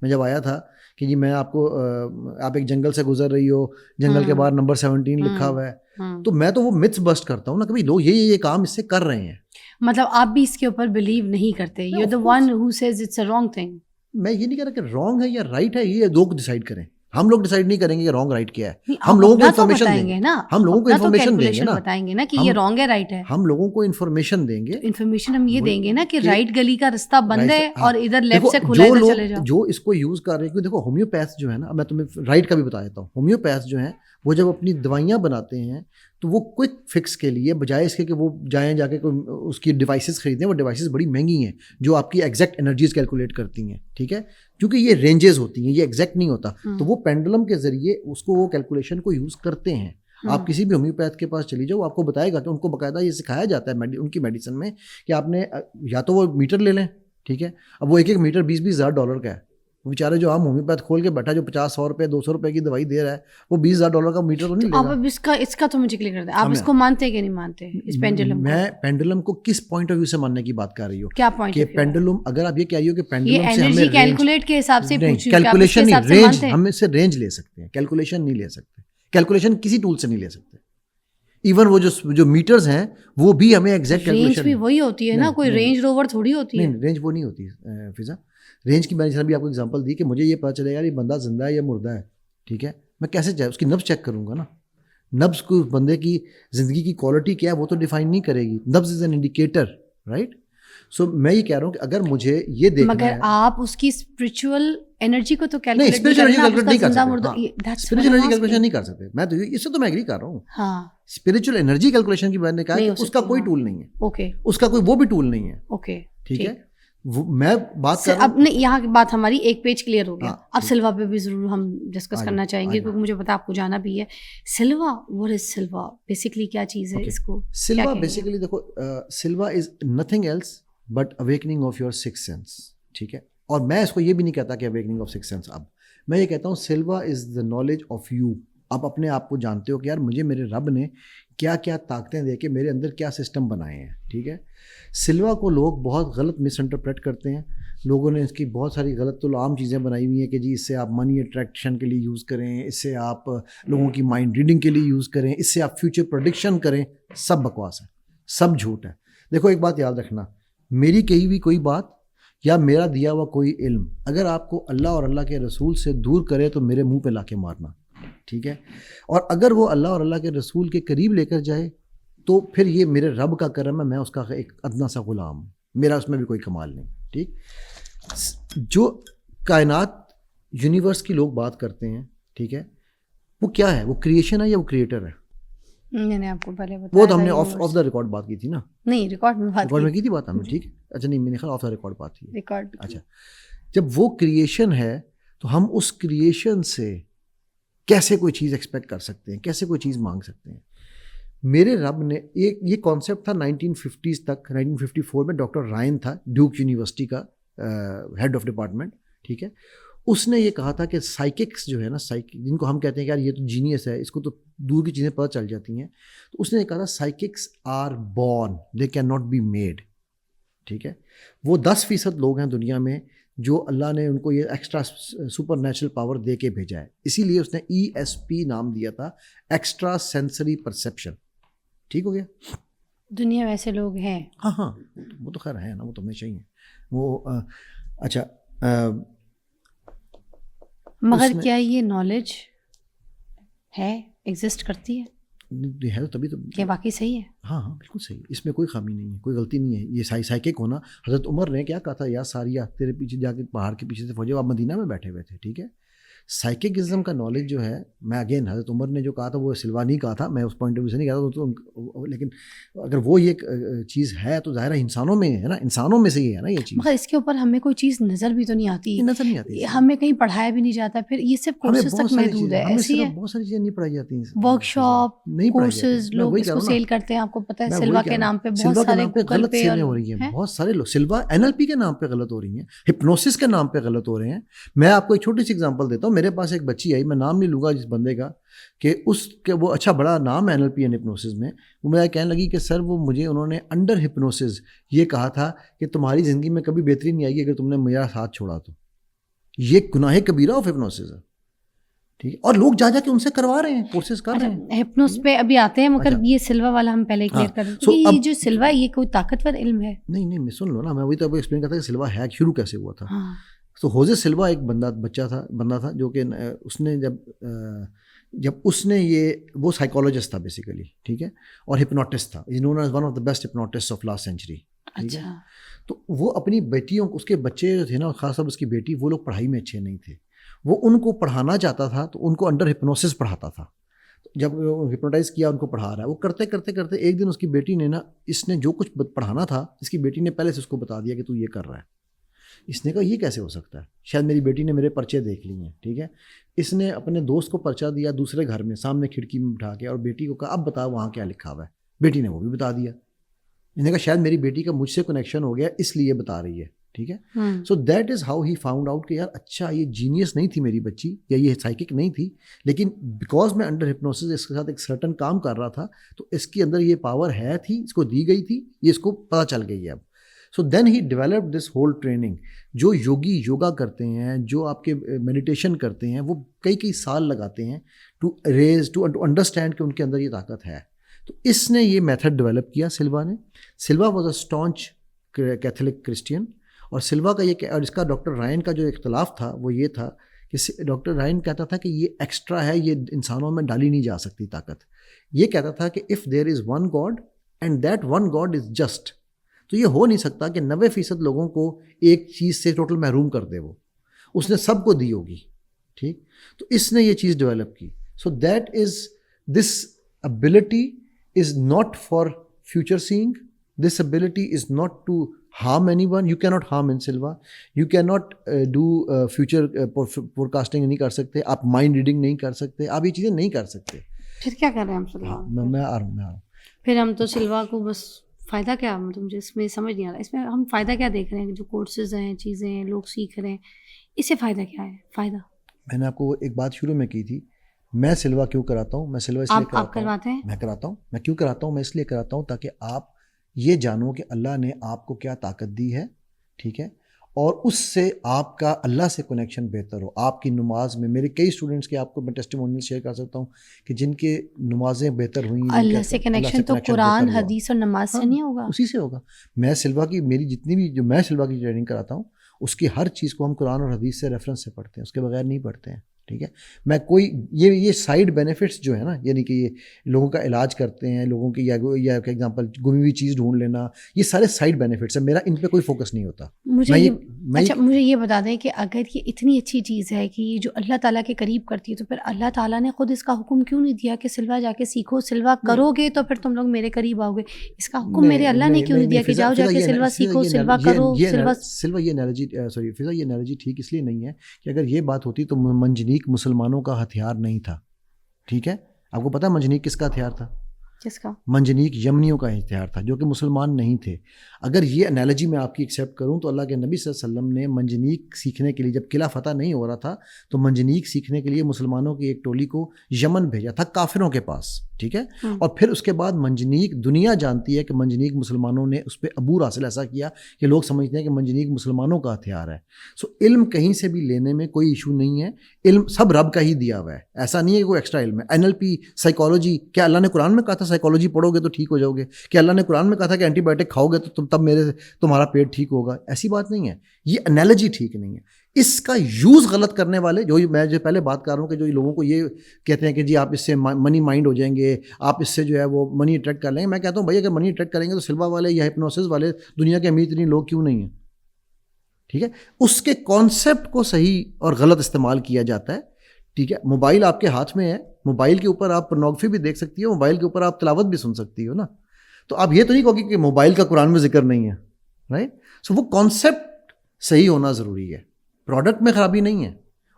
میں جب آیا تھا کہ جی میں آپ کو آپ ایک جنگل سے گزر رہی ہو, جنگل کے باہر نمبر 17 لکھا ہوا ہے, تو میں تو وہ متس بسٹ کرتا ہوں نا کہ بھائی لوگ یہ کام اس سے کر رہے ہیں. مطلب آپ بھی اس کے اوپر بلیو نہیں کرتے, you the one who says it's a wrong thing. میں یہ نہیں کہہ رہا کہ رانگ ہے یا رائٹ ہے, یہ لوگ ڈیسائیڈ کریں. ہم لوگ ڈیسائیڈ نہیں کریں گے کہ رانگ رائٹ کیا ہے, ہم لوگوں کو انفارمیشن دیں گے نا, ہم لوگوں کو انفارمیشن بتائیں گے نا کہ یہ رانگ ہے رائٹ ہے, ہم لوگوں کو انفارمیشن دیں گے. انفارمیشن ہم یہ دیں گے نا کہ رائٹ گلی کا رستہ بند ہے اور ادھر لیفٹ سے کھلا ہے, چلے جاؤ. جو اس کو یوز کر رہے ہیں, دیکھو ہومیوپیتھ جو ہے نا, میں تمہیں رائٹ کا بھی بتا دیتا ہوں. ہومیوپیتھ جو ہیں وہ جب اپنی دوائیاں بناتے ہیں تو وہ کوئک فکس کے لیے بجائے اس کے کہ وہ جائیں جا کے اس کی ڈیوائسز خریدیں, وہ ڈیوائسز بڑی مہنگی ہیں جو آپ کی ایگزیکٹ انرجیز کیلکولیٹ کرتی ہیں, ٹھیک ہے, کیونکہ یہ رینجز ہوتی ہیں, یہ ایگزیکٹ نہیں ہوتا. تو وہ پینڈولم کے ذریعے اس کو وہ کیلکولیشن کو یوز کرتے ہیں. آپ کسی بھی ہومیوپیتھ کے پاس چلی جاؤ, آپ کو بتائے گا کہ ان کو باقاعدہ یہ سکھایا جاتا ہے ان کی میڈیسن میں کہ آپ نے یا تو وہ میٹر لے لیں, ٹھیک ہے, اب وہ ایک میٹر $20,000 کا ہے. وہ بیچارے جو عام ہومیوپیتھ کھول کے بیٹھا جو $50 $200 کی دوائی دے رہا ہے, وہ $20,000 کا میٹر تو نہیں لے گا. آپ اس کا تو مجھے کلیئر کر دیں, آپ اس کو مانتے کہ نہیں مانتے اس پینڈولم کو؟ میں پینڈولم کو کس پوائنٹ آف ویو سے ماننے کی بات کر رہی ہوں, کیا پوائنٹ کہ پینڈولم, اگر آپ یہ کہہ رہی ہو کہ پینڈولم سے انرجی کیلکولیٹ کے حساب سے کیلکولیشن نہیں, رینج, ہم اس سے رینج لے سکتے ہیں, کیلکولیشن نہیں لے سکتے. کیلکولیشن کسی ٹول سے نہیں لے سکتے. ایون وہ جو میٹرز ہیں وہ بھی ہمیں ایگزیکٹ رینج بھی وہی ہوتی ہے نا, کوئی رینج روور تھوڑی ہوتی ہے. نہیں, رینج وہ نہیں ہوتی فضا. رینج کی میں نے بھی آپ کو اگزامپل دی کہ مجھے یہ پتہ چلے گا یہ بندہ زندہ ہے یا مردہ ہے, ٹھیک ہے, میں کیسے اس کی نبض چیک کروں گا نا. نبض کو بندے کی زندگی کی کوالٹی کیا ہے وہ تو ڈیفائن نہیں کرے گی. نبض از این انڈیکیٹر, رائٹ. سو میں یہ کہہ رہا ہوں کہ اگر مجھے یہ دیکھنا ہے, مگر آپ اس کی اسپرچول انرجی کو تو کیلکولیٹ نہیں کر سکتے. اسپرچول انرجی کیلکولیشن نہیں کر سکتے. میں تو اس سے تو میں ایگری کر رہا ہوں. ہاں, اسپرچول انرجی کیلکولیشن کی بات نے کہا کہ اس کا کوئی ٹول نہیں ہے. اوکے, اس کا کوئی وہ بھی ٹول نہیں ہے. اوکے, ٹھیک ہے. میں بات کر اب یہاں کی بات ہماری ایک پیج کلیئر ہو گیا. اب سلوا پہ بھی ضرور ہم ڈسکس کرنا چاہیں گے کیونکہ مجھے پتا آپ کو جانا بھی ہے. سلوا, واٹ از سلوا بیسکلی, کیا چیز ہے اس کو؟ سلوا بیسیکلی دیکھو, Silva is nothing else but awakening of your six sense, ٹھیک ہے. اور میں اس کو یہ بھی نہیں کہتا کہ اویکننگ آف سکس سینس, اب میں یہ کہتا ہوں سلوا از دا نالج آف یو. آپ اپنے آپ کو جانتے ہو کہ یار مجھے میرے رب نے کیا کیا طاقتیں دے کے میرے اندر کیا سسٹم بنائے ہیں, ٹھیک ہے. سلوا کو لوگ بہت غلط مس انٹرپریٹ کرتے ہیں. لوگوں نے اس کی بہت ساری غلط عام چیزیں بنائی ہوئی ہیں کہ جی اس سے آپ منی اٹریکشن کے لیے یوز کریں, اس سے آپ لوگوں کی مائنڈ ریڈنگ کے لیے یوز کریں, اس سے آپ فیوچر پریڈکشن کریں. سب بکواس ہے, سب جھوٹ ہے. دیکھو ایک بات یاد رکھنا, میری کہی ہوئی کوئی بات یا میرا دیا ہوا کوئی علم اگر آپ کو اللہ اور اللہ کے رسول سے دور کرے تو میرے منہ پہ لا کے مارنا, ٹھیک ہے. اور اگر وہ اللہ اور اللہ کے رسول کے قریب لے کر جائے تو پھر یہ میرے رب کا کرم ہے, میں اس کا ایک ادنا سا غلام ہوں, میرا اس میں بھی کوئی کمال نہیں, ٹھیک. جو کائنات یونیورس کی لوگ بات کرتے ہیں, ٹھیک ہے, وہ کیا ہے؟ وہ کریشن ہے یا وہ کریٹر ہے؟ میں نے آپ کو پہلے بتایا, وہ تو ہم نے آف دا ریکارڈ بات کی تھی نا. نہیں, ریکارڈ میں کی تھی بات ہم نے, ٹھیک ہے. اچھا نہیں, میں نے خیال آف دا ریکارڈ بات تھی. ریکارڈ, اچھا. جب وہ کریشن ہے تو ہم اس کریشن سے کیسے کوئی چیز ایکسپیکٹ کر سکتے ہیں, کیسے کوئی چیز مانگ سکتے ہیں؟ میرے رب نے ایک یہ کانسیپٹ تھا 1950s تک. 1954 میں ڈاکٹر رائن تھا ڈیوک یونیورسٹی کا ہیڈ آف ڈپارٹمنٹ, ٹھیک ہے. اس نے یہ کہا تھا کہ سائیککس جو ہے نا, جن کو ہم کہتے ہیں کہ یار یہ تو جینیس ہے, اس کو تو دور کی چیزیں پتہ چل جاتی ہیں, تو اس نے یہ کہا تھا psychics are born, they can not be made, ٹھیک ہے. وہ 10% لوگ ہیں دنیا میں جو اللہ نے ان کو یہ ایکسٹرا سپر نیچرل پاور دے کے بھیجا ہے. اسی لیے اس نے ESP نام دیا تھا, ایکسٹرا سینسری پرسیپشن, ٹھیک ہو گیا. دنیا ویسے لوگ ہیں, ہاں وہ تو خیر ہے نا, وہ تو ہمیشہ ہی ہیں وہ. اچھا, مگر کیا یہ نالج ہے, ایگزسٹ کرتی ہے تو تبھی تو یہ واقعی صحیح ہے؟ ہاں بالکل صحیح, اس میں کوئی خامی نہیں ہے, کوئی غلطی نہیں ہے. یہ سائیکک ہونا, حضرت عمر نے کیا کہا تھا, یا ساریہ تیرے پیچھے جا کے پہاڑ کے پیچھے سے فوجی, آپ مدینہ میں بیٹھے ہوئے تھے, ٹھیک ہے. سائیککزم کا نالج جو ہے, میں اگین حضرت عمر نے جو کہا تھا وہ سلوا نہیں کہا تھا, میں اس پوائنٹ آف ویو سے نہیں کہا تھا, لیکن اگر وہ یہ چیز ہے تو ظاہر ہے انسانوں میں ہے نا, انسانوں میں سے یہ ہے نا یہ چیز. مگر اس کے اوپر ہمیں کوئی چیز نظر بھی تو نہیں آتی, نظر نہیں آتی, ہمیں کہیں پڑھایا بھی نہیں جاتا, پھر یہ صرف کورسز تک محدود ہے. ایسی ہے بہت ساری چیزیں نہیں پڑھائی جاتی ہیں, ورک شاپ, کورسز, لوگ اس کو سیل کرتے ہیں. آپ کو پتہ ہے سلوا کے نام پہ بہت سارے غلط سیلیں ہو رہی ہیں, بہت سارے لوگ سلوا NLP کے نام پہ غلط ہو رہی ہیں, ہپنوسس کے نام پہ غلط ہو رہے ہیں. میں آپ کو ایک چھوٹی سی ایگزامپل دیتا ہوں. میرے پاس ایک بچی آئی, میں نام نہیں لوں گا جس بندے کا, کہ اس کے وہ اچھا بڑا نام ہے NLP اینڈ ہپنوسس میں. وہ مجھے کہنے لگی کہ سر وہ مجھے انہوں نے انڈر ہپنوسس یہ کہا تھا کہ تمہاری زندگی میں کبھی بہتری نہیں آئے گی اگر تم نے میرا ساتھ چھوڑا تو. یہ گناہ کبیرہ آف ہپنوسس ہے. ٹھیک ہے, اور لوگ جا جا کے ان سے کروا رہے ہیں, کورسز کر رہے ہیں. ہپنوس پہ ابھی آتے ہیں, مگر یہ سلوا والا ہم پہلے کلیئر کر دیں. یہ جو سلوا ہے یہ کوئی طاقتور علم ہے؟ نہیں, سن لو نا, میں وہی تو آپ کو ایکسپلین کرتا کہ سلوا ہے شروع کیسے ہوا تھا. تو ہوزے سلوا ایک بندہ تھا جو کہ اس نے جب اس نے وہ سائیکالوجسٹ تھا بیسیکلی, ٹھیک ہے, اور ہپنوٹسٹ تھا, is known as one of the best hypnotist of last century. اچھا. تو وہ اپنی بیٹیوں کو, اس کے بچے جو تھے نا, خاص طور اس کی بیٹی, وہ لوگ پڑھائی میں اچھے نہیں تھے. وہ ان کو پڑھانا چاہتا تھا تو ان کو انڈر ہپنوسس پڑھاتا تھا. جب ہپنوٹائز کیا ان کو پڑھا رہا ہے, وہ کرتے کرتے کرتے ایک دن اس کی بیٹی نے نا, اس نے جو کچھ پڑھانا تھا اس کی بیٹی نے پہلے سے اس کو بتا دیا کہ تو یہ کر رہا ہے. اس نے کہا یہ کیسے ہو سکتا ہے, شاید میری بیٹی نے میرے پرچے دیکھ لیے ہیں. ٹھیک ہے, اس نے اپنے دوست کو پرچہ دیا دوسرے گھر میں, سامنے کھڑکی میں بٹھا کے, اور بیٹی کو کہا اب بتا وہاں کیا لکھا ہوا ہے. بیٹی نے وہ بھی بتا دیا. اس نے کہا شاید میری بیٹی کا مجھ سے کنیکشن ہو گیا اس لیے بتا رہی ہے. ٹھیک ہے, سو that is how he found out کہ یار اچھا یہ جینیس نہیں تھی میری بچی, یا یہ سائیکک نہیں تھی, لیکن بیکاز میں انڈر ہپنوسس اس کے ساتھ ایک سرٹن کام کر رہا تھا تو اس کے اندر یہ پاور تھی, اس کو دی گئی تھی, یہ اس کو پتہ چل گئی ہے اب. So then he developed this whole training. جو یوگی یوگا کرتے ہیں, جو آپ کے میڈیٹیشن کرتے ہیں, وہ کئی سال لگاتے ہیں ٹو انڈرسٹینڈ کہ ان کے اندر یہ طاقت ہے. تو اس نے یہ میتھڈ ڈیولپ کیا سلوا نے. Silva was a staunch Catholic Christian. اور سلوا کا اور اس کا ڈاکٹر رائن کا جو اختلاف تھا وہ یہ تھا کہ ڈاکٹر رائن کہتا تھا کہ یہ ایکسٹرا ہے, یہ انسانوں میں ڈالی نہیں جا سکتی طاقت. یہ کہتا تھا کہ if there is one God and that one God is just, تو یہ ہو نہیں سکتا کہ 90% لوگوں کو ایک چیز سے ٹوٹل محروم کر دے. وہ اس نے سب کو دی ہوگی. ٹھیک, تو اس نے یہ چیز ڈیولپ کی. So that is this ability is not for future seeing. This ability is not to harm anyone. You cannot harm in Silva. You cannot do future forecasting نہیں کر سکتے. آپ مائنڈ ریڈنگ نہیں کر سکتے. آپ یہ چیزیں نہیں کر سکتے. پھر کیا کر رہے ہیں ہم سلوا؟ میں آ رہا ہوں. پھر ہم تو سلوا کو بس فائدہ کیا, مطلب مجھے اس میں سمجھ نہیں آ رہا. اس میں ہم فائدہ کیا دیکھ رہے ہیں, جو کورسز ہیں, چیزیں ہیں, لوگ سیکھ رہے ہیں, اس سے فائدہ کیا ہے؟ فائدہ میں نے آپ کو ایک بات شروع میں کی تھی, میں سلوا کیوں کراتا ہوں. میں سلوا اس لیے کرواتے ہیں, میں کراتا ہوں. میں کیوں کراتا ہوں؟ میں اس لیے کراتا ہوں تاکہ آپ یہ جانو کہ اللہ نے آپ کو کیا طاقت دی ہے. ٹھیک ہے, اور اس سے آپ کا اللہ سے کنیکشن بہتر ہو. آپ کی نماز میں, میرے کئی اسٹوڈنٹس کے آپ کو میں ٹیسٹیمونیل شیئر کر سکتا ہوں کہ جن کے نمازیں بہتر ہوئیں. اللہ سے کنیکشن تو قرآن, حدیث اور نماز سے نہیں ہوگا, اسی سے ہوگا. میں سلوا کی, میری جتنی بھی جو میں سلوا کی ٹریننگ کراتا ہوں, اس کی ہر چیز کو ہم قرآن اور حدیث سے ریفرنس سے پڑھتے ہیں, اس کے بغیر نہیں پڑھتے ہیں. ٹھیک ہے, میں کوئی یہ سائڈ بینیفٹس جو ہے نا, یعنی کہ یہ لوگوں کا علاج کرتے ہیں, لوگوں کی یا فار ایگزامپل گمی ہوئی چیز ڈھونڈ لینا, یہ سارے سائڈ بینیفٹس ہیں. میرا ان پہ کوئی فوکس نہیں ہوتا. مجھے یہ بتا دیں کہ اگر یہ اتنی اچھی چیز ہے کہ یہ جو اللہ تعالیٰ کے قریب کرتی ہے, تو پھر اللہ تعالیٰ نے خود اس کا حکم کیوں نہیں دیا کہ سلوا جا کے سیکھو, سلوا کرو گے تو پھر تم لوگ میرے قریب آؤ گے. اس کا حکم میرے اللہ نے کیوں نہیں دیا کہ جاؤ جا کے سلوا سیکھو, سلوا کرو. سلوا یہ انالوجی سوری فضا, یہ انالوجی ٹھیک اس لیے نہیں ہے کہ اگر یہ بات ہوتی تو منجنیق مسلمانوں کا ہتھیار نہیں تھا. ٹھیک ہے, آپ کو پتا منجنیق کس کا ہتھیار تھا؟ کس کا؟ منجنیق یمنیوں کا ہتھیار تھا, جو کہ مسلمان نہیں تھے. اگر یہ انالوجی میں آپ کی ایکسیپٹ کروں تو اللہ کے نبی صلی اللہ علیہ وسلم نے منجنیق سیکھنے کے لیے, جب قلعہ فتح نہیں ہو رہا تھا, تو منجنیق سیکھنے کے لیے مسلمانوں کی ایک ٹولی کو یمن بھیجا تھا, کافروں کے پاس. ٹھیک ہے, اور پھر اس کے بعد منجنیق, دنیا جانتی ہے کہ منجنیق مسلمانوں نے اس پہ عبور حاصل ایسا کیا کہ لوگ سمجھتے ہیں کہ منجنیق مسلمانوں کا ہتھیار ہے. سو علم کہیں سے بھی لینے میں کوئی ایشو نہیں ہے, علم سب رب کا ہی دیا ہوا ہے, ایسا نہیں ہے کہ کوئی ایکسٹرا علم ہے. NLP, سائیکالوجی, کیا اللہ نے قرآن میں کہا تھا سائیکالوجی پڑھو گے تو ٹھیک ہو جاؤ گے؟ کیا اللہ نے قرآن میں کہا تھا کہ اینٹی بایوٹک کھاؤ گے تو تب تمہارا پیٹ ٹھیک ہوگا؟ ایسی بات نہیں ہے. یہ انالوجی ٹھیک نہیں ہے. اس کا یوز غلط کرنے والے, جو میں جو پہلے بات کر رہا ہوں کہ جو لوگوں کو یہ کہتے ہیں کہ جی آپ اس سے منی مائنڈ ہو جائیں گے, آپ اس سے جو ہے وہ منی اٹریکٹ کر لیں گے. میں کہتا ہوں بھائی اگر منی اٹریکٹ کریں گے تو سلوا والے یا ہپنوسس والے دنیا کے امیر ترین لوگ کیوں نہیں ہیں؟ ٹھیک ہے, اس کے کانسیپٹ کو صحیح اور غلط استعمال کیا جاتا ہے. ٹھیک ہے, موبائل آپ کے ہاتھ میں ہے, موبائل کے اوپر آپ پورنوگرافی بھی دیکھ سکتی ہو, موبائل کے اوپر آپ تلاوت بھی سن سکتی ہو نا. تو آپ یہ تو نہیں کہو گی کہ موبائل کا قرآن میں ذکر نہیں ہے, رائٹ. سو وہ کانسیپٹ صحیح ہونا ضروری ہے. پروڈکٹ میں خرابی نہیں ہے,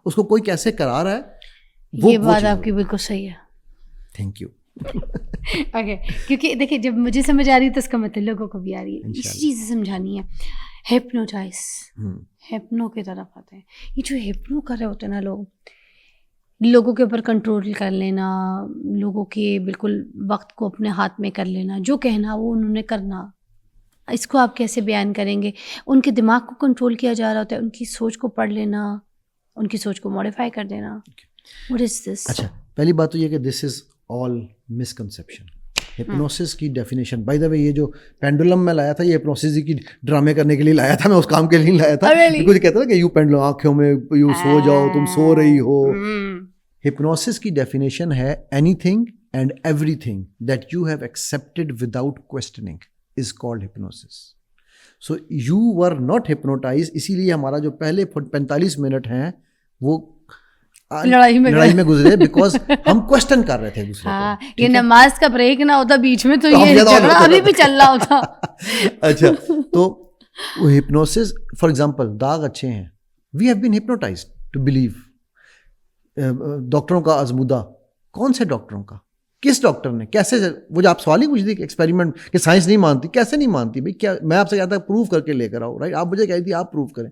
اس کو کوئی کیسے کرا رہا ہے, یہ بات آپ کی بالکل صحیح ہے. Thank you. اوکے, کیونکہ دیکھیں جب مجھے سمجھ آ رہی ہے تو اس کا مطلب لوگوں کو بھی آ رہی ہے. اسی چیز سے سمجھانی ہے. ہپنوٹائز, ہپنو کی طرف آتے ہیں. یہ جو ہپنو کر رہے ہوتے ہیں نا لوگ, لوگوں کے اوپر کنٹرول کر لینا, لوگوں کے بالکل وقت کو اپنے ہاتھ میں کر لینا, جو کہنا وہ انہوں نے کرنا, اس کو آپ کیسے بیان کریں گے؟ ان کے دماغ کو کنٹرول کیا جا رہا ہوتا ہے, ان کی سوچ کو پڑھ لینا, ان کی سوچ کو ماڈیفائی کر دینا. What is this? اچھا پہلی بات تو یہ کہ دس از آل مسکنسیپشن. ہپنوسس کی ڈیفینیشن بائی دا وے یہ جو پینڈولم میں لایا تھا یہ ہپنوسس کی ڈرامے کرنے کے لیے لایا تھا, میں اس کام کے لیے نہیں لایا تھا. کچھ کہتا تھا کہ یو پینڈولم آنکھوں میں یو سو جاؤ تم سو رہی ہو. ہپنوسس کی ڈیفینیشن ہے any thing and everything that you have accepted without questioning is called hypnosis. So you were not hypnotise, اسی لیے ہمارا جو پہلے 45 منٹ ہیں وہ لڑائی میں گزرے بیکاز ہم کوشچن کر رہے تھے دوسرے کو. یہ نماز کا بریک نہ ہوتا بیچ میں تو یہ جھگڑا ابھی بھی چل رہا ہوتا. اچھا تو وہ ہپنوسس فار ایگزامپل داغ اچھے ہیں, we have been hypnotized to believe. ڈاکٹروں کا آزمودہ, کون سے ڈاکٹروں کا, کس ڈاکٹر نے, کیسے, وہ جو آپ سوال ہی پوچھ دی کہ ایکسپیریمنٹ کہ سائنس نہیں مانتی, کیسے نہیں مانتی بھائی, کیا میں آپ سے کہتا پروو کر کے لے کر آؤ, رائٹ, آپ مجھے کہتی آپ پروو کریں.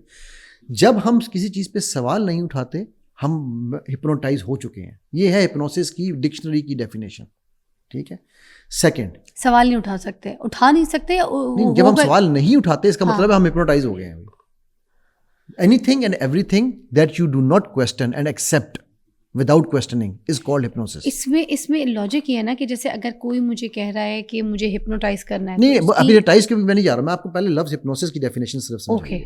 جب ہم کسی چیز پہ سوال نہیں اٹھاتے ہم ہپنوٹائز ہو چکے ہیں. یہ ہے ہپنوسس کی ڈکشنری کی ڈیفینیشن, ٹھیک ہے. سیکنڈ, سوال نہیں اٹھا سکتے, اٹھا نہیں سکتے, جب ہم سوال نہیں اٹھاتے اس کا مطلب ہے ہم ہپنوٹائز ہو گئے ہیں. Anything and everything that you do not question and accept without questioning is called hypnosis. اس میں لاجک یہ ہے نا کہ جیسے اگر کوئی مجھے کہہ رہا ہے کہ مجھے ہپنوٹائز کرنا ہے, نہیں ابھی ہپنوٹائز کے بھی میں نہیں جا رہا, میں آپ کو پہلے لفظ ہپنوسس کی ڈیفینیشن صرف سمجھا.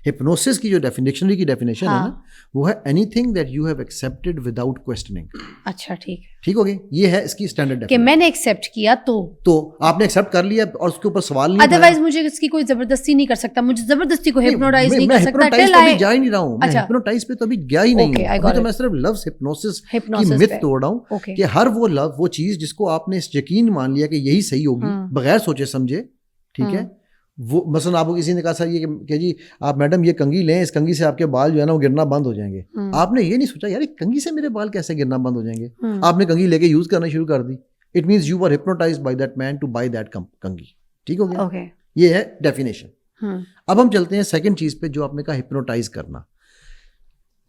ہپنوسس کی جو ڈکشنری کی ڈیفینیشن ہے نا وہ ہے any thing that you have accepted without questioning. اچھا ٹھیک ہے, ٹھیک ہو گئی, یہ ہے اس کی اسٹینڈرڈ کہ میں نے ایکسیپٹ کیا تو آپ نے ایکسیپٹ کر لیا اور اس کے اوپر سوال نہیں, ادروائز مجھے اس کی کوئی زبردستی نہیں کر سکتا, مجھے زبردستی کو ہپنوٹائز نہیں کر سکتا. میں ہپنوٹائز جا ہی نہیں رہا ہوں, میں ہپنوٹائز پہ تو ابھی گیا ہی نہیں ہوں, تو میں صرف لفظ ہپنوسس کی مت توڑ رہا ہوں کہ ہر وہ چیز جس کو آپ نے یقین مان لیا کہ یہی صحیح ہوگی بغیر سوچے سمجھے, ٹھیک ہے. وہ مثلا آپ کو کسی نے کہا سر یہ کہ جی آپ میڈم یہ کنگھی لیں, اس کنگھی سے آپ کے بال جو ہے نا وہ گرنا بند ہو جائیں گے. آپ نے یہ نہیں سوچا یار کنگھی سے میرے بال کیسے گرنا بند ہو جائیں گے, آپ نے کنگھی لے کے یوز کرنا شروع کر دی. It means you are hypnotised by that man to by that کنگھی, ٹھیک ہو گیا. یہ ہے ڈیفینیشن. اب ہم چلتے ہیں سیکنڈ چیز پہ جو آپ نے کہا ہپنوٹائز کرنا.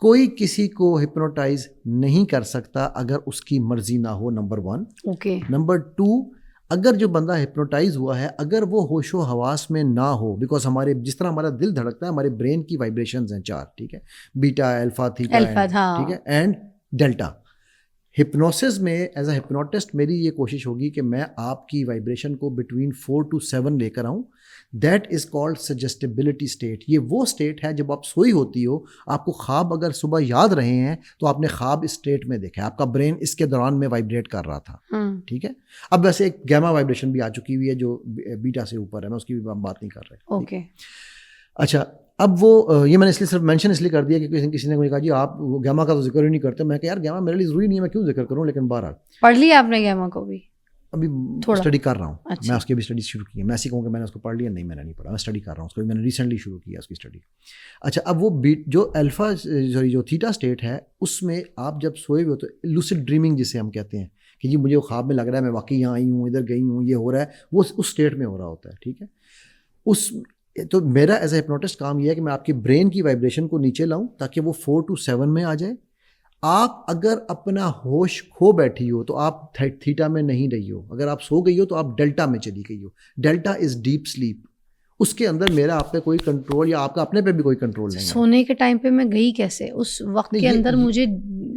کوئی کسی کو ہپنوٹائز نہیں کر سکتا اگر اس کی مرضی نہ ہو, نمبر 1. نمبر 2, اگر جو بندہ ہپنوٹائز ہوا ہے اگر وہ ہوش و حواس میں نہ ہو, بیکاز ہمارے جس طرح ہمارا دل دھڑکتا ہے ہمارے برین کی وائبریشنز ہیں 4, ٹھیک ہے, بیٹا, الفا, تھیٹا, ٹھیک ہے, اینڈ ڈیلٹا. ہپنوسس میں ایز اے ہپنوٹسٹ میری یہ کوشش ہوگی کہ میں آپ کی وائبریشن کو بٹوین 4 to 7 لے کر آؤں. That is called suggestibility state. یہ وہ اسٹیٹ ہے جب آپ سوئی ہوتی ہو, آپ کو خواب اگر صبح یاد رہے ہیں تو آپ نے خواب اس اسٹیٹ میں دیکھا ہے, آپ کا برین اس کے دوران میں وائبریٹ کر رہا تھا, ٹھیک ہے. اب ویسے ایک گیما وائبریشن بھی آ چکی ہوئی ہے جو بیٹا سے اوپر ہے, میں اس کی بھی بات نہیں کر رہا. اوکے اچھا, اب وہ یہ میں نے اس لیے صرف مینشن اس لیے کر دیا کہ کسی نے مجھے کہا جی آپ گیما کا تو ذکر ہی نہیں کرتے. میں کہ یار گیما میرے لیے ضروری نہیں ہے, میں کیوں ذکر کروں, لیکن بہرحال پڑھ لیا آپ نے گیما کو بھی, ابھی اسٹڈی کر رہا ہوں. میں اس کی بھی اسٹڈی شروع کی ہے. میں ایسی کہوں کہ میں نے اس کو پڑھ لیا, نہیں میں نے نہیں پڑھا, میں اسٹڈی کر رہا ہوں اس کو, میں نے ریسنٹلی شروع کیا اس کی اسٹڈی. اچھا, اب وہ جو الفا جو تھیٹا اسٹیٹ ہے اس میں آپ جب سوئے ہوئے تو لوسڈ ڈریمنگ جسے ہم کہتے ہیں کہ جی مجھے خواب میں لگ رہا ہے میں واقعی یہاں آئی ہوں, ادھر گئی ہوں, یہ ہو رہا ہے, وہ اس اسٹیٹ میں ہو رہا ہوتا ہے, ٹھیک ہے. اس تو میرا ایز اے ہپنوٹسٹ کام یہ ہے کہ میں آپ کی برین کی وائبریشن کو نیچے لاؤں تاکہ وہ 4 to 7 میں آ جائے. آپ اگر اپنا ہوش کھو بیٹھی ہو تو آپ تھیٹا میں نہیں رہی ہو, اگر آپ سو گئی ہو تو آپ ڈیلٹا میں چلی گئی ہو. ڈیلٹا از ڈیپ سلیپ, اس کے اندر میرا آپ پہ کوئی کنٹرول یا آپ کا اپنے پہ بھی کوئی کنٹرول نہیں ہے. سونے کے ٹائم پہ میں گئی کیسے اس وقت کے اندر, مجھے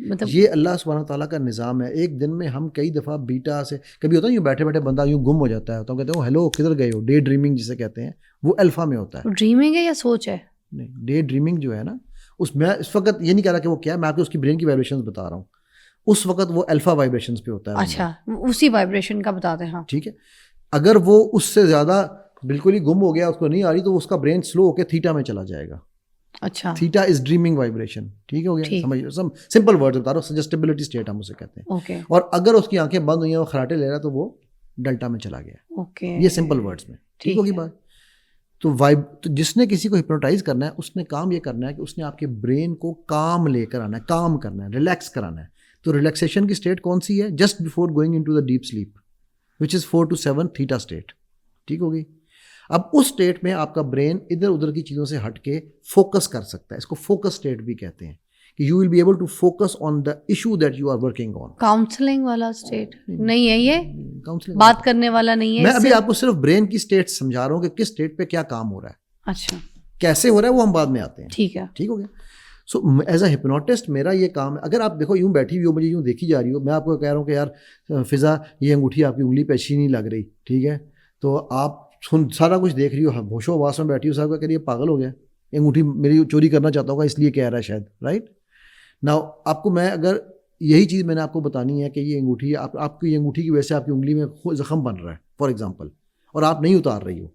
مطلب یہ اللہ سبحانہ تعالیٰ کا نظام ہے. ایک دن میں ہم کئی دفعہ بیٹا سے, کبھی ہوتا ہے یوں بیٹھے بیٹھے بندہ یوں گم ہو جاتا ہے, تو ہم کہتے ہیں ہیلو کدھر گئے ہو, ڈے ڈریمنگ جسے کہتے ہیں, وہ الفا میں ہوتا ہے. ڈریمنگ ہے یا سوچ ہے؟ نہیں, ڈے ڈریمنگ جو ہے نا اس میں اس وقت یہ نہیں کہہ رہا کہ وہ کیا ہے, میں آپ کو اس کی برین کی وائبریشنز بتا رہا ہوں. اس وقت وہ الفا وائبریشنز پہ ہوتا ہے. اچھا, اسی وائبریشن کا بتا دیں. ہاں ٹھیک ہے. اگر وہ اس سے زیادہ بالکل ہی گم ہو گیا, اس کو نہیں آ رہی, تو اس کا برین سلو ہو کے تھیٹا میں چلا جائے گا. اچھا, تھیٹا از ڈریمنگ وائبریشن, ٹھیک ہو گیا. سمجھ سمپل ورڈ بتا رہا ہوں, سجیسٹیبلٹی اسٹیٹ ہم اسے کہتے ہیں. اوکے. اور اگر اس کی آنکھیں بند ہوئی ہیں, وہ خراٹے لے رہا ہے, تو وہ ڈیلٹا میں چلا گیا. اوکے, یہ سمپل ورڈز میں, ٹھیک ہوگی بات. تو جس نے کسی کو ہپنوٹائز کرنا ہے اس نے کام یہ کرنا ہے کہ اس نے آپ کے برین کو کام لے کر آنا ہے, کام کرنا ہے, ریلیکس کرانا ہے. تو ریلیکسیشن کی اسٹیٹ کون سی ہے؟ Just before going into the deep sleep which is 4 to 7 theta state, ٹھیک ہوگی. اب اس اسٹیٹ میں آپ کا برین ادھر ادھر کی چیزوں سے ہٹ کے فوکس کر سکتا ہے. اس کو فوکس اسٹیٹ بھی کہتے ہیں کہ you will be able to focus on the issue that you are working on. Counselling والا اسٹیٹ نہیں ہے یہ, کاؤنسلنگ بات کرنے والا نہیں ہے. میں ابھی آپ کو صرف برین کی اسٹیٹ سمجھا رہا ہوں کہ کس اسٹیٹ پہ کیا کام ہو رہا ہے. اچھا, کیسے ہو رہا ہے وہ ہم بعد میں آتے ہیں. ٹھیک ہے, ٹھیک ہو گیا. سو ایز اے ہپنوٹسٹ میرا یہ کام ہے, اگر آپ دیکھو یوں بیٹھی ہوئی ہو, مجھے یوں دیکھی جا رہی ہو, میں آپ کو کہہ رہا ہوں کہ یار فضا یہ انگوٹھی آپ کی انگلی پہ اچھی نہیں لگ رہی, ٹھیک ہے, تو آپ سارا کچھ دیکھ رہی ہو, ہوش و حواس میں بیٹھی ہو, صاحب کا کہ یہ پاگل ہو گیا, یہ انگوٹھی میری چوری کرنا چاہتا ہوگا اس لیے کہہ رہا ہے شاید, رائٹ نا. آپ کو میں اگر یہی چیز میں نے آپ کو بتانی ہے کہ یہ انگوٹھی آپ کی انگوٹھی کی وجہ سے آپ کی انگلی میں زخم بن رہا ہے فار ایگزامپل, اور آپ نہیں اتار رہی ہو,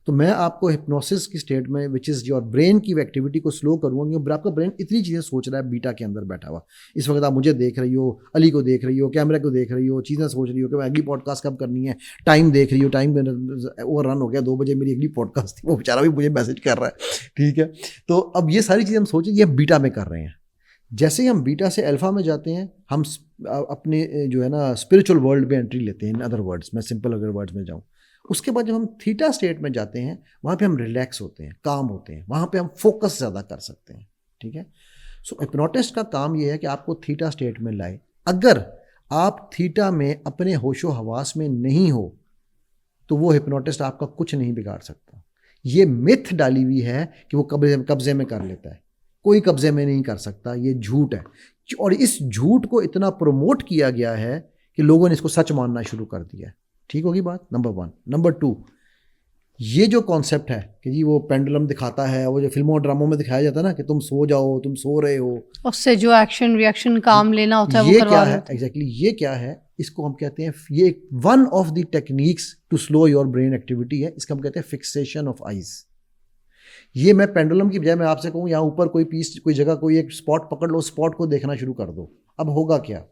تو میں آپ کو ہپنوسس کی اسٹیٹ میں وچ از یور برین کی ایکٹیویٹی کو سلو کروں گا, کیونکہ آپ کا برین اتنی چیزیں سوچ رہا ہے بیٹا کے اندر بیٹھا ہوا. اس وقت آپ مجھے دیکھ رہی ہو, علی کو دیکھ رہی ہو, کیمرے کو دیکھ رہی ہو, چیزیں سوچ رہی ہو کہ میں اگلی پوڈ کاسٹ کب کرنی ہے, ٹائم دیکھ رہی ہو, ٹائم اوور رن ہو گیا, 2 بجے میری اگلی پوڈ کاسٹ تھی, وہ بیچارہ بھی مجھے میسج کر رہا ہے, ٹھیک ہے. تو اب یہ ساری چیزیں ہم سوچیں یہ بیٹا میں کر رہے ہیں. جیسے ہی ہم بیٹا سے الفا میں جاتے ہیں, ہم اپنے جو ہے نا اسپرچل ورلڈ میں انٹری لیتے ہیں. ان ادر ورڈس, میں سمپل اگر ورڈس میں جاؤں, اس کے بعد جب ہم تھیٹا اسٹیٹ میں جاتے ہیں, وہاں پہ ہم ریلیکس ہوتے ہیں, کام ہوتے ہیں, وہاں پہ ہم فوکس زیادہ کر سکتے ہیں, ٹھیک ہے. سو ہپنوٹسٹ کا کام یہ ہے کہ آپ کو تھیٹا اسٹیٹ میں لائے. اگر آپ تھیٹا میں اپنے ہوش و حواس میں نہیں ہو تو وہ ہپنوٹسٹ آپ کا کچھ نہیں بگاڑ سکتا. یہ متھ ڈالی ہوئی ہے کہ وہ قبضے میں کر لیتا ہے, کوئی قبضے میں نہیں کر سکتا, یہ جھوٹ ہے. اور اس جھوٹ کو اتنا پروموٹ کیا گیا ہے کہ لوگوں نے اس کو سچ ماننا شروع کر دیا ہے. ٹھیک ہوگی بات, نمبر 1. نمبر 2, یہ جو کانسیپٹ ہے کہ جی وہ پینڈولم دکھاتا ہے, وہ جو فلموں اور ڈراموں میں دکھایا جاتا ہے نا کہ تم سو جاؤ, تم سو رہے ہو, اس سے جو ایکشن ریئیکشن کام لینا ہوتا ہے وہ یہ کروا کیا رہے ہے ہوتے ہیں. ایگزیکٹلی یہ کیا ہے, اس کو ہم کہتے ہیں, یہ one of the techniques to slow your brain activity ہے, اس کا ہم کہتے ہیں فکسیشن آف آئیز. یہ میں پینڈولم کی بجائے میں آپ سے کہوں یہاں اوپر کوئی پیس, کوئی جگہ, کوئی ایک اسپاٹ پکڑ لو, اسپاٹ کو دیکھنا شروع کر دو. اب ہوگا کیا,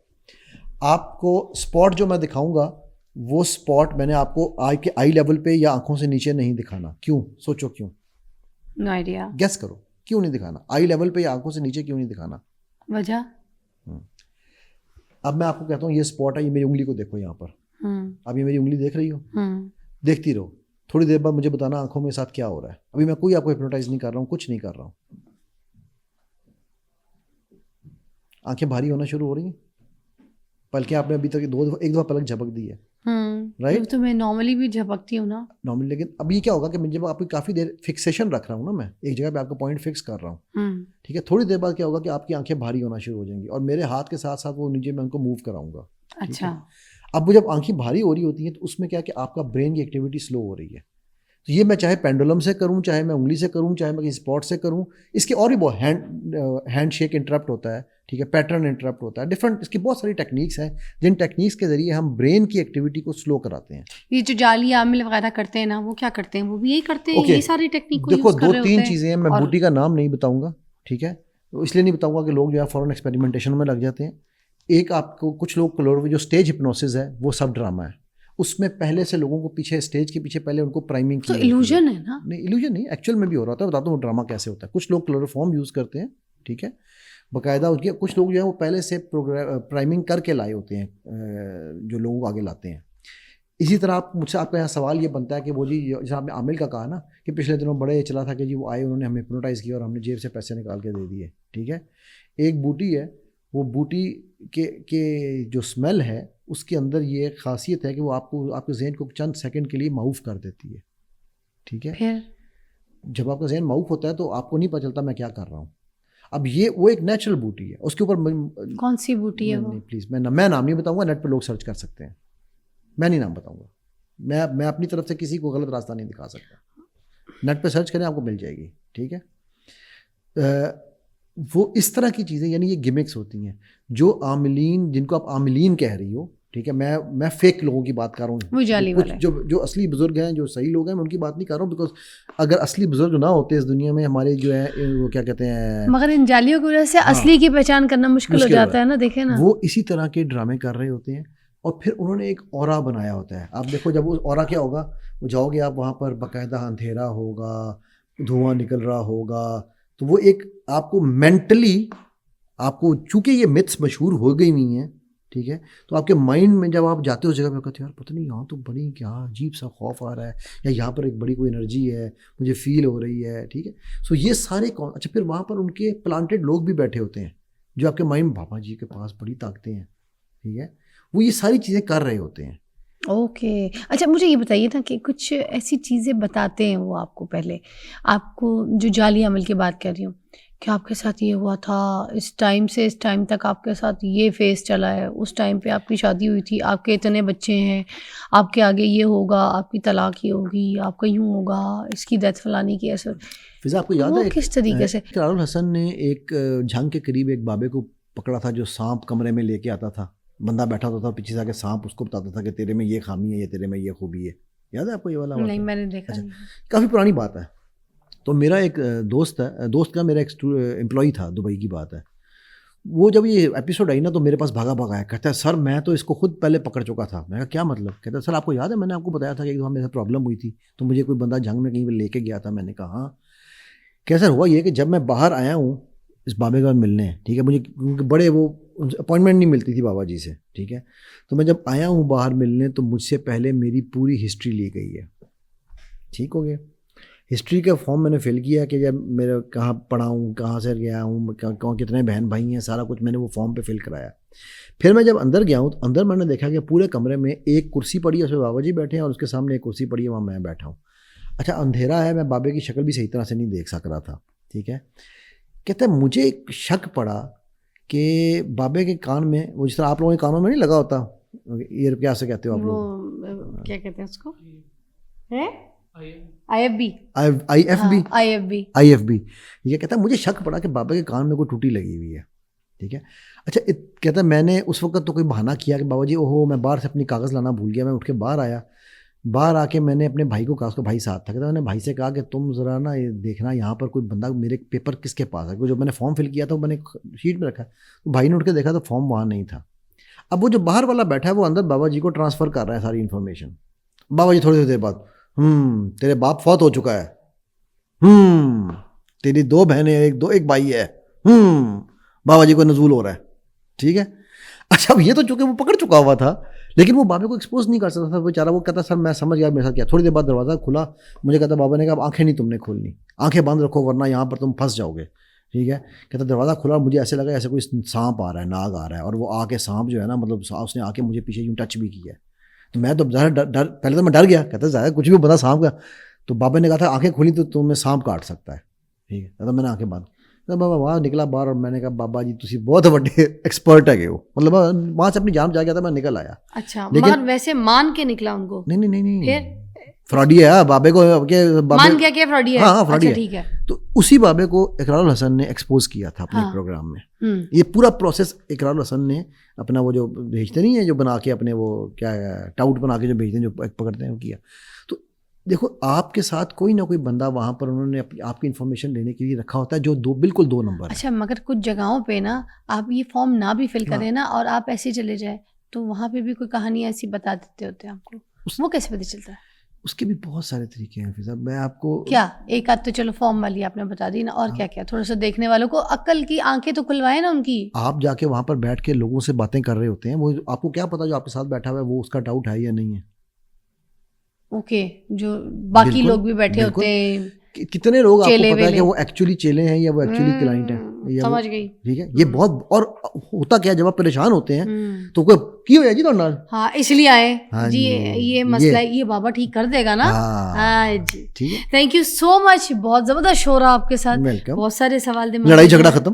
آپ کو اسپاٹ جو میں دکھاؤں گا وہ اسپاٹ میں نے آپ کو آئی لیول پہ یا آنکھوں سے نیچے نہیں دکھانا. کیوں؟ سوچو کیوں, نو آئیڈیا, گیس کرو کیوں نہیں دکھانا, آئی لیول پہ یا آنکھوں سے نیچے کیوں نہیں دکھانا؟ وجہ اب میں آپ کو کہتا ہوں یہ اسپاٹ ہے, یہ میری انگلی کو دیکھو یہاں پر, اب یہ میری انگلی دیکھ رہی ہو, دیکھتی رہو, تھوڑی دیر بعد مجھے بتانا آنکھوں میں ساتھ کیا ہو رہا ہے. ابھی میں کوئی آپ کو ہپنوٹائز نہیں کر رہا ہوں, کچھ نہیں کر رہا ہوں, آنکھیں بھاری ہونا شروع ہو رہی ہیں, بلکہ آپ نے ابھی تک ایک دفعہ پلک جھپک دی ہے, رائٹ. تو میں نارملی بھی جھپکتی ہوں نا نارملی, لیکن اب یہ کیا ہوگا کہ جب آپ کی کافی دیر فکسیشن رکھ رہا ہوں نا, میں ایک جگہ پہ آپ کا پوائنٹ فکس کر رہا ہوں, ٹھیک ہے, تھوڑی دیر بعد کیا ہوگا کہ آپ کی آنکھیں بھاری ہونا شروع ہو جائیں گی, اور میرے ہاتھ کے ساتھ ساتھ وہ نیچے میں ان کو موو کراؤں گا. اچھا, اب وہ جب آنکھیں بھاری ہو رہی ہوتی ہیں تو اس میں کیا کہ آپ کا برین کی ایکٹیویٹی سلو ہو رہی ہے. تو یہ میں چاہے پینڈولم سے کروں, چاہے میں انگلی سے کروں, چاہے میں کسی اسپاٹ سے کروں, اس کے اور بھی بہت ہینڈ شیک انٹرپٹ ہوتا ہے, ٹھیک ہے, پیٹرن انٹرپٹ ہوتا ہے, ڈفرنٹ اس کی بہت ساری ٹیکنیکس ہیں جن ٹیکنیکس کے ذریعے ہم برین کی ایکٹیویٹی کو سلو کراتے ہیں. یہ جو جعلی عامل وغیرہ کرتے ہیں نا, وہ کیا کرتے ہیں, وہ بھی یہی کرتے ہیں, یہ ساری ٹیکنیک کو دیکھو, یوز کر رہے ہوتے ہیں. 2-3 چیزیں ہیں, میں بوٹی کا نام نہیں بتاؤں گا, ٹھیک ہے, اس لیے نہیں بتاؤں گا کہ لوگ جو ہے فوراً ایکسپیریمنٹیشن میں لگ جاتے ہیں. ایک آپ کو کچھ لوگ جو اسٹیج ہپنوسس ہے وہ سب ڈرامہ ہے, اس میں پہلے سے لوگوں کو پیچھے اسٹیج کے پیچھے پہلے ان کو پرائمنگ کی, تو ایلوژن ہے نا. نہیں ایلوژن نہیں, ایکچوئل میں بھی ہو رہا ہوتا ہے, بتاتا ہوں ڈرامہ کیسے ہوتا ہے. کچھ لوگ کلوروفارم یوز کرتے ہیں, ٹھیک ہے, باقاعدہ ان کے, کچھ لوگ جو ہے وہ پہلے سے پرائمنگ کر کے لائے ہوتے ہیں, جو لوگوں کو آگے لاتے ہیں. اسی طرح آپ مجھ سے, آپ کا یہاں سوال یہ بنتا ہے کہ وہ جی جیسے آپ نے عامل کا کہا نا کہ پچھلے دنوں بڑے چلا تھا کہ جی وہ آئے, انہوں نے ہمیں ہپنوٹائز کیا اور ہم نے جیب سے پیسے نکال کے دے دیے, ٹھیک ہے. ایک بوٹی ہے, وہ بوٹی کے جو اسمیل ہے اس کے اندر یہ خاصیت ہے کہ وہ آپ کو, آپ کے ذہن کو چند سیکنڈ کے لیے معاف کر دیتی ہے, ٹھیک ہے. پھر جب آپ کا ذہن معاف ہوتا ہے تو آپ کو نہیں پتہ چلتا میں کیا کر رہا ہوں. اب یہ وہ ایک نیچرل بوٹی ہے, اس کے اوپر کون سی بوٹی ہے وہ؟ نہیں پلیز, میں نام نہیں بتاؤں گا, نیٹ پہ لوگ سرچ کر سکتے ہیں, میں نہیں نام بتاؤں گا, میں اپنی طرف سے کسی کو غلط راستہ نہیں دکھا سکتا. نیٹ پہ سرچ کریں, آپ کو مل جائے گی, ٹھیک ہے. وہ اس طرح کی چیزیں, یعنی یہ گمکس ہوتی ہیں جو عاملین, جن کو آپ عاملین کہہ رہی ہو, ٹھیک ہے, میں فیک لوگوں کی بات کر رہا ہوں, وہ جعلی والے, جو اصلی بزرگ ہیں, جو صحیح لوگ ہیں, میں ان کی بات نہیں کر رہا ہوں, بیکاز اگر اصلی بزرگ نہ ہوتے اس دنیا میں ہمارے جو ہے وہ کیا کہتے ہیں, مگر ان جعلیوں کی وجہ سے اصلی کی پہچان کرنا مشکل ہو جاتا ہے نا. دیکھیں نا, وہ اسی طرح کے ڈرامے کر رہے ہوتے ہیں, اور پھر انہوں نے ایک اورا بنایا ہوتا ہے. آپ دیکھو جب وہ اورا کیا ہوگا, وہ جاؤ گے آپ وہاں پر باقاعدہ اندھیرا ہوگا, دھواں نکل رہا ہوگا, تو وہ ایک آپ کو مینٹلی, آپ کو چونکہ یہ متس مشہور ہو گئی ہوئی ہیں, ٹھیک ہے, تو آپ کے مائنڈ میں جب آپ جاتے ہو اس جگہ پہ کہتے ہیں یار پتہ نہیں یہاں تو بڑی کیا عجیب سا خوف آ رہا ہے, یا یہاں پر ایک بڑی کوئی انرجی ہے, مجھے فیل ہو رہی ہے, ٹھیک ہے. سو یہ سارے اچھا, پھر وہاں پر ان کے پلانٹڈ لوگ بھی بیٹھے ہوتے ہیں جو آپ کے مائنڈ, بابا جی کے پاس بڑی طاقتیں ہیں, ٹھیک ہے, وہ یہ ساری چیزیں کر رہے ہوتے ہیں. اوکے, اچھا مجھے یہ بتائیے نا کہ کچھ ایسی چیزیں بتاتے ہیں وہ آپ کو, پہلے آپ کو جو جعلی عمل کی بات کر رہی ہوں, کہ آپ کے ساتھ یہ ہوا تھا, اس ٹائم سے اس ٹائم تک آپ کے ساتھ یہ فیز چلا ہے, اس ٹائم پہ آپ کی شادی ہوئی تھی, آپ کے اتنے بچے ہیں, آپ کے آگے یہ ہوگا, آپ کی طلاق یہ ہوگی, آپ کا یوں ہوگا, اس کی ڈیتھ فلانی کی ایسا. فضا آپ کو یاد ہے کس طریقے سے اقرار الحسن نے ایک جھنگ کے قریب ایک بابے کو پکڑا تھا جو سانپ کمرے میں لے کے آتا تھا, بندہ بیٹھا ہوتا تھا پیچھے سے آ کے سانپ اس کو بتاتا تھا کہ تیرے میں یہ خامی ہے یا تیرے میں یہ خوبی ہے, یاد ہے آپ کو یہ والا؟ نہیں میں نے دیکھا نہیں. کافی پرانی بات ہے. تو میرا ایک دوست ہے, دوست کا میرا ایک امپلائی تھا, دبئی کی بات ہے, وہ جب یہ ایپیسوڈ آئی نا تو میرے پاس بھاگا آیا, کہتا ہے سر میں تو اس کو خود پہلے پکڑ چکا تھا. میں کہا کیا مطلب؟ کہتا ہے سر آپ کو یاد ہے میں نے آپ کو بتایا تھا کہ ایک دفعہ میرے ساتھ پرابلم ہوئی تھی تو مجھے کوئی بندہ جنگ میں کہیں پہ لے کے گیا تھا. میں نے کہا ہاں. کیا سر ہوا یہ کہ جب میں باہر آیا ہوں اس بابے کا ملنے, ٹھیک ہے, مجھے کیونکہ بڑے وہ اپوائنٹمنٹ نہیں ملتی تھی بابا جی سے, ٹھیک ہے, تو میں جب آیا ہوں باہر ملنے تو مجھ سے پہلے میری پوری ہسٹری لی گئی ہے. ٹھیک ہو گیا, ہسٹری کا فارم میں نے فل کیا کہ جب میرا کہاں پڑھا ہوں, کہاں سے گیا ہوں, کتنے بہن بھائی ہیں, سارا کچھ میں نے وہ فارم پہ فل کرایا. پھر میں جب اندر گیا ہوں تو اندر میں نے دیکھا کہ پورے کمرے میں ایک کرسی پڑی ہے, اس پہ بابا جی بیٹھے ہیں, اور اس کے سامنے ایک کرسی پڑی ہے, وہاں میں بیٹھا ہوں. اچھا اندھیرا ہے, میں بابے کی شکل بھی صحیح طرح سے نہیں دیکھ سک رہا تھا, ٹھیک ہے. کہتا ہے مجھے ایک شک پڑا کہ بابے کے کان میں وہ جس طرح آپ لوگوں کے کانوں میں نہیں لگا ہوتا, ایئر کیا سے کہتے ہو آپ لوگ, کیا کہتے ہیں اس کو, آئی ایف بی. یہ کہتا ہے مجھے شک پڑا کہ بابا کے کان میں کوئی ٹوٹی لگی ہوئی ہے, ٹھیک ہے. اچھا کہتا ہے میں نے اس وقت تو کوئی بہانہ کیا کہ بابا جی اوہو میں باہر سے اپنی کاغذ لانا بھول گیا. میں اٹھ کے باہر آیا, باہر آ کے میں نے اپنے بھائی کو کہا, اس کا بھائی ساتھ تھا, کہتا میں نے بھائی سے کہا کہ تم ذرا نا یہ دیکھنا یہاں پر کوئی بندہ, میرے پیپر کس کے پاس ہے, جو میں نے فارم فل کیا تھا وہ میں نے شیٹ میں رکھا. بھائی نے اٹھ کے دیکھا تو فارم وہاں نہیں تھا. اب وہ جو باہر والا بیٹھا ہے وہ اندر بابا جی کو ٹرانسفر کر رہا ہے ساری انفارمیشن. بابا جی تھوڑی دیر بعد تیرے باپ فوت ہو چکا ہے, تیری 2 بہنیں ایک بھائی ہے, بابا جی کو نزول ہو رہا ہے, ٹھیک ہے. اچھا اب یہ تو چونکہ وہ پکڑ چکا ہوا تھا لیکن وہ بابے کو ایکسپوز نہیں کر سکتا تھا بیچارہ. وہ کہتا سر میں سمجھ گیا میرے ساتھ کیا. تھوڑی دیر بعد دروازہ کھلا, مجھے کہتا بابا نے کہا اب آنکھیں نہیں تم نے کھولنی, آنکھیں بند رکھو ورنہ یہاں پر تم پھنس جاؤ گے, ٹھیک ہے. کہتا دروازہ کھلا, مجھے ایسے لگا ایسے کوئی سانپ آ رہا ہے, ناگ آ رہا ہے, اور وہ آ کے سانپ جو ہے نا مطلب اس نے آ کے مجھے پیچھے یوں ٹچ بھی کیا ہے. تو میں تو ظاہر پہلے تو میں ڈر گیا, کہتا ظاہر کچھ بھی بتا سانپ کا. تو بابا نے کہا تھا آنکھیں کھولی تو تمہیں سانپ کاٹ سکتا ہے, ٹھیک ہے. کہتا میں نے آنکھیں بند, بابا وہاں نکلا باہر, اور میں نے کہا بابا جی تسی بہت بڑے ایکسپرٹ ہے, وہ مطلب وہاں سے اپنی جان جا گیا تھا, میں نکل آیا. اچھا مگر ویسے مان کے نکلا ان کو؟ نہیں پھر فراڈی ہے بابے کو, مان گیا کہ فراڈی ہے. ہاں فراڈی ہے, ٹھیک ہے. تو اسی بابے کو اقرار الحسن نے ایکسپوز کیا تھا اپنے پروگرام میں. یہ پورا پروسیس اقرار الحسن نے اپنا وہ جو بھیجتے نہیں ہیں جو بنا کے اپنے وہ کیا ٹاؤٹ بنا کے جو بھیجتے ہیں جو پکڑتے ہیں وہ کیا. تو دیکھو آپ کے ساتھ کوئی نہ کوئی بندہ وہاں پر انہوں نے آپ کی انفارمیشن لینے کے لیے رکھا ہوتا ہے جو بالکل 2 نمبر. اچھا مگر کچھ جگہوں پہ نا آپ یہ فارم نہ بھی فل کریں نا اور آپ ایسے چلے جائیں تو وہاں پہ بھی کوئی کہانی ایسی بتا دیتے ہوتے ہیں آپ کو, وہ کیسے پتہ چلتا ہے؟ اس کے بھی بہت سارے طریقے ہیں فضا. میں آپ کو کیا ایک آدھ تو چلو فارم والی آپ نے بتا دی نا, اور کیا کیا تھوڑا سا دیکھنے والوں کو عقل کی آنکھیں تو کھلوائے نا ان کی. آپ جا کے وہاں پر بیٹھ کے لوگوں سے باتیں کر رہے ہوتے ہیں, وہ آپ کو کیا پتا جو آپ کے ساتھ بیٹھا ہوا ہے وہ اس کا ڈاؤٹ ہے یا نہیں ہے. اوکے جو باقی لوگ بھی بیٹھے ہوتے ہیں, کتنے لوگ آپ کو پتا ہے کہ وہ ایکچولی چیلے ہیں یا وہ ایکچولی کلائنٹ ہیں, سمجھ گئی, ٹھیک ہے. یہ بہت, اور ہوتا کیا جب آپ پریشان ہوتے ہیں تو کوئی کی ہو جائے جی تو ہاں اس لیے آئے جی یہ مسئلہ یہ بابا ٹھیک کر دے گا نا. ہاں جی ٹھیک ہے, تھینک یو سو مچ. بہت زبردست شو رہا آپ کے ساتھ, بہت سارے سوال دے. لڑائی جھگڑا ختم,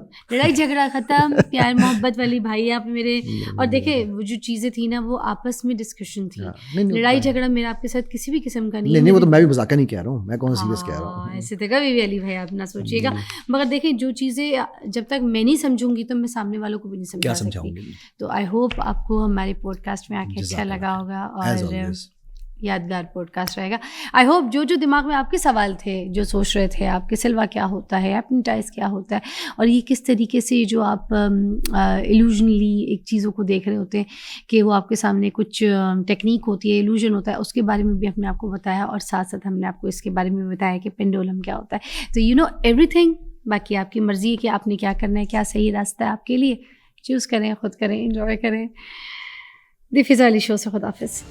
پیار محبت والی بھائی آپ میرے. اور دیکھیں وہ جو چیزیں تھیں نا وہ آپس میں ڈسکشن تھی, لڑائی جھگڑا میرا آپ کے ساتھ کسی بھی قسم کا نہیں. وہ تو میں بھی مذاق نہیں کہہ رہا ہوں, میں کون سیریس کہہ رہا ہوں. ایسے تو کبھی بھی علی بھائی آپ نہ سوچیے گا, مگر دیکھیں جو چیزیں جب تک میں نہیں سمجھوں گی تو میں سامنے والوں کو بھی نہیں سمجھا سکتی. تو آئی ہوپ آپ کو ہمارے پوڈ کاسٹ میں آ کے اچھا لگا ہوگا اور یادگار پوڈ کاسٹ رہے گا. آئی ہوپ جو دماغ میں آپ کے سوال تھے, جو سوچ رہے تھے آپ کہ سلوا کیا ہوتا ہے, ایپنیٹائز کیا ہوتا ہے, اور یہ کس طریقے سے جو آپ ایلوژنلی ایک چیزوں کو دیکھ رہے ہوتے ہیں کہ وہ آپ کے سامنے کچھ ٹیکنیک ہوتی ہے, ایلوژن ہوتا ہے, اس کے بارے میں بھی ہم نے آپ کو بتایا, اور ساتھ ساتھ ہم نے آپ کو اس کے بارے میں بتایا کہ پینڈولم کیا ہوتا ہے. تو یو نو ایوری تھنگ. باقی آپ کی مرضی ہے کہ آپ نے کیا کرنا ہے, کیا صحیح راستہ ہے آپ کے لیے, چوز کریں, خود کریں, انجوائے کریں. دی فضا علی شو سے خدا حافظ.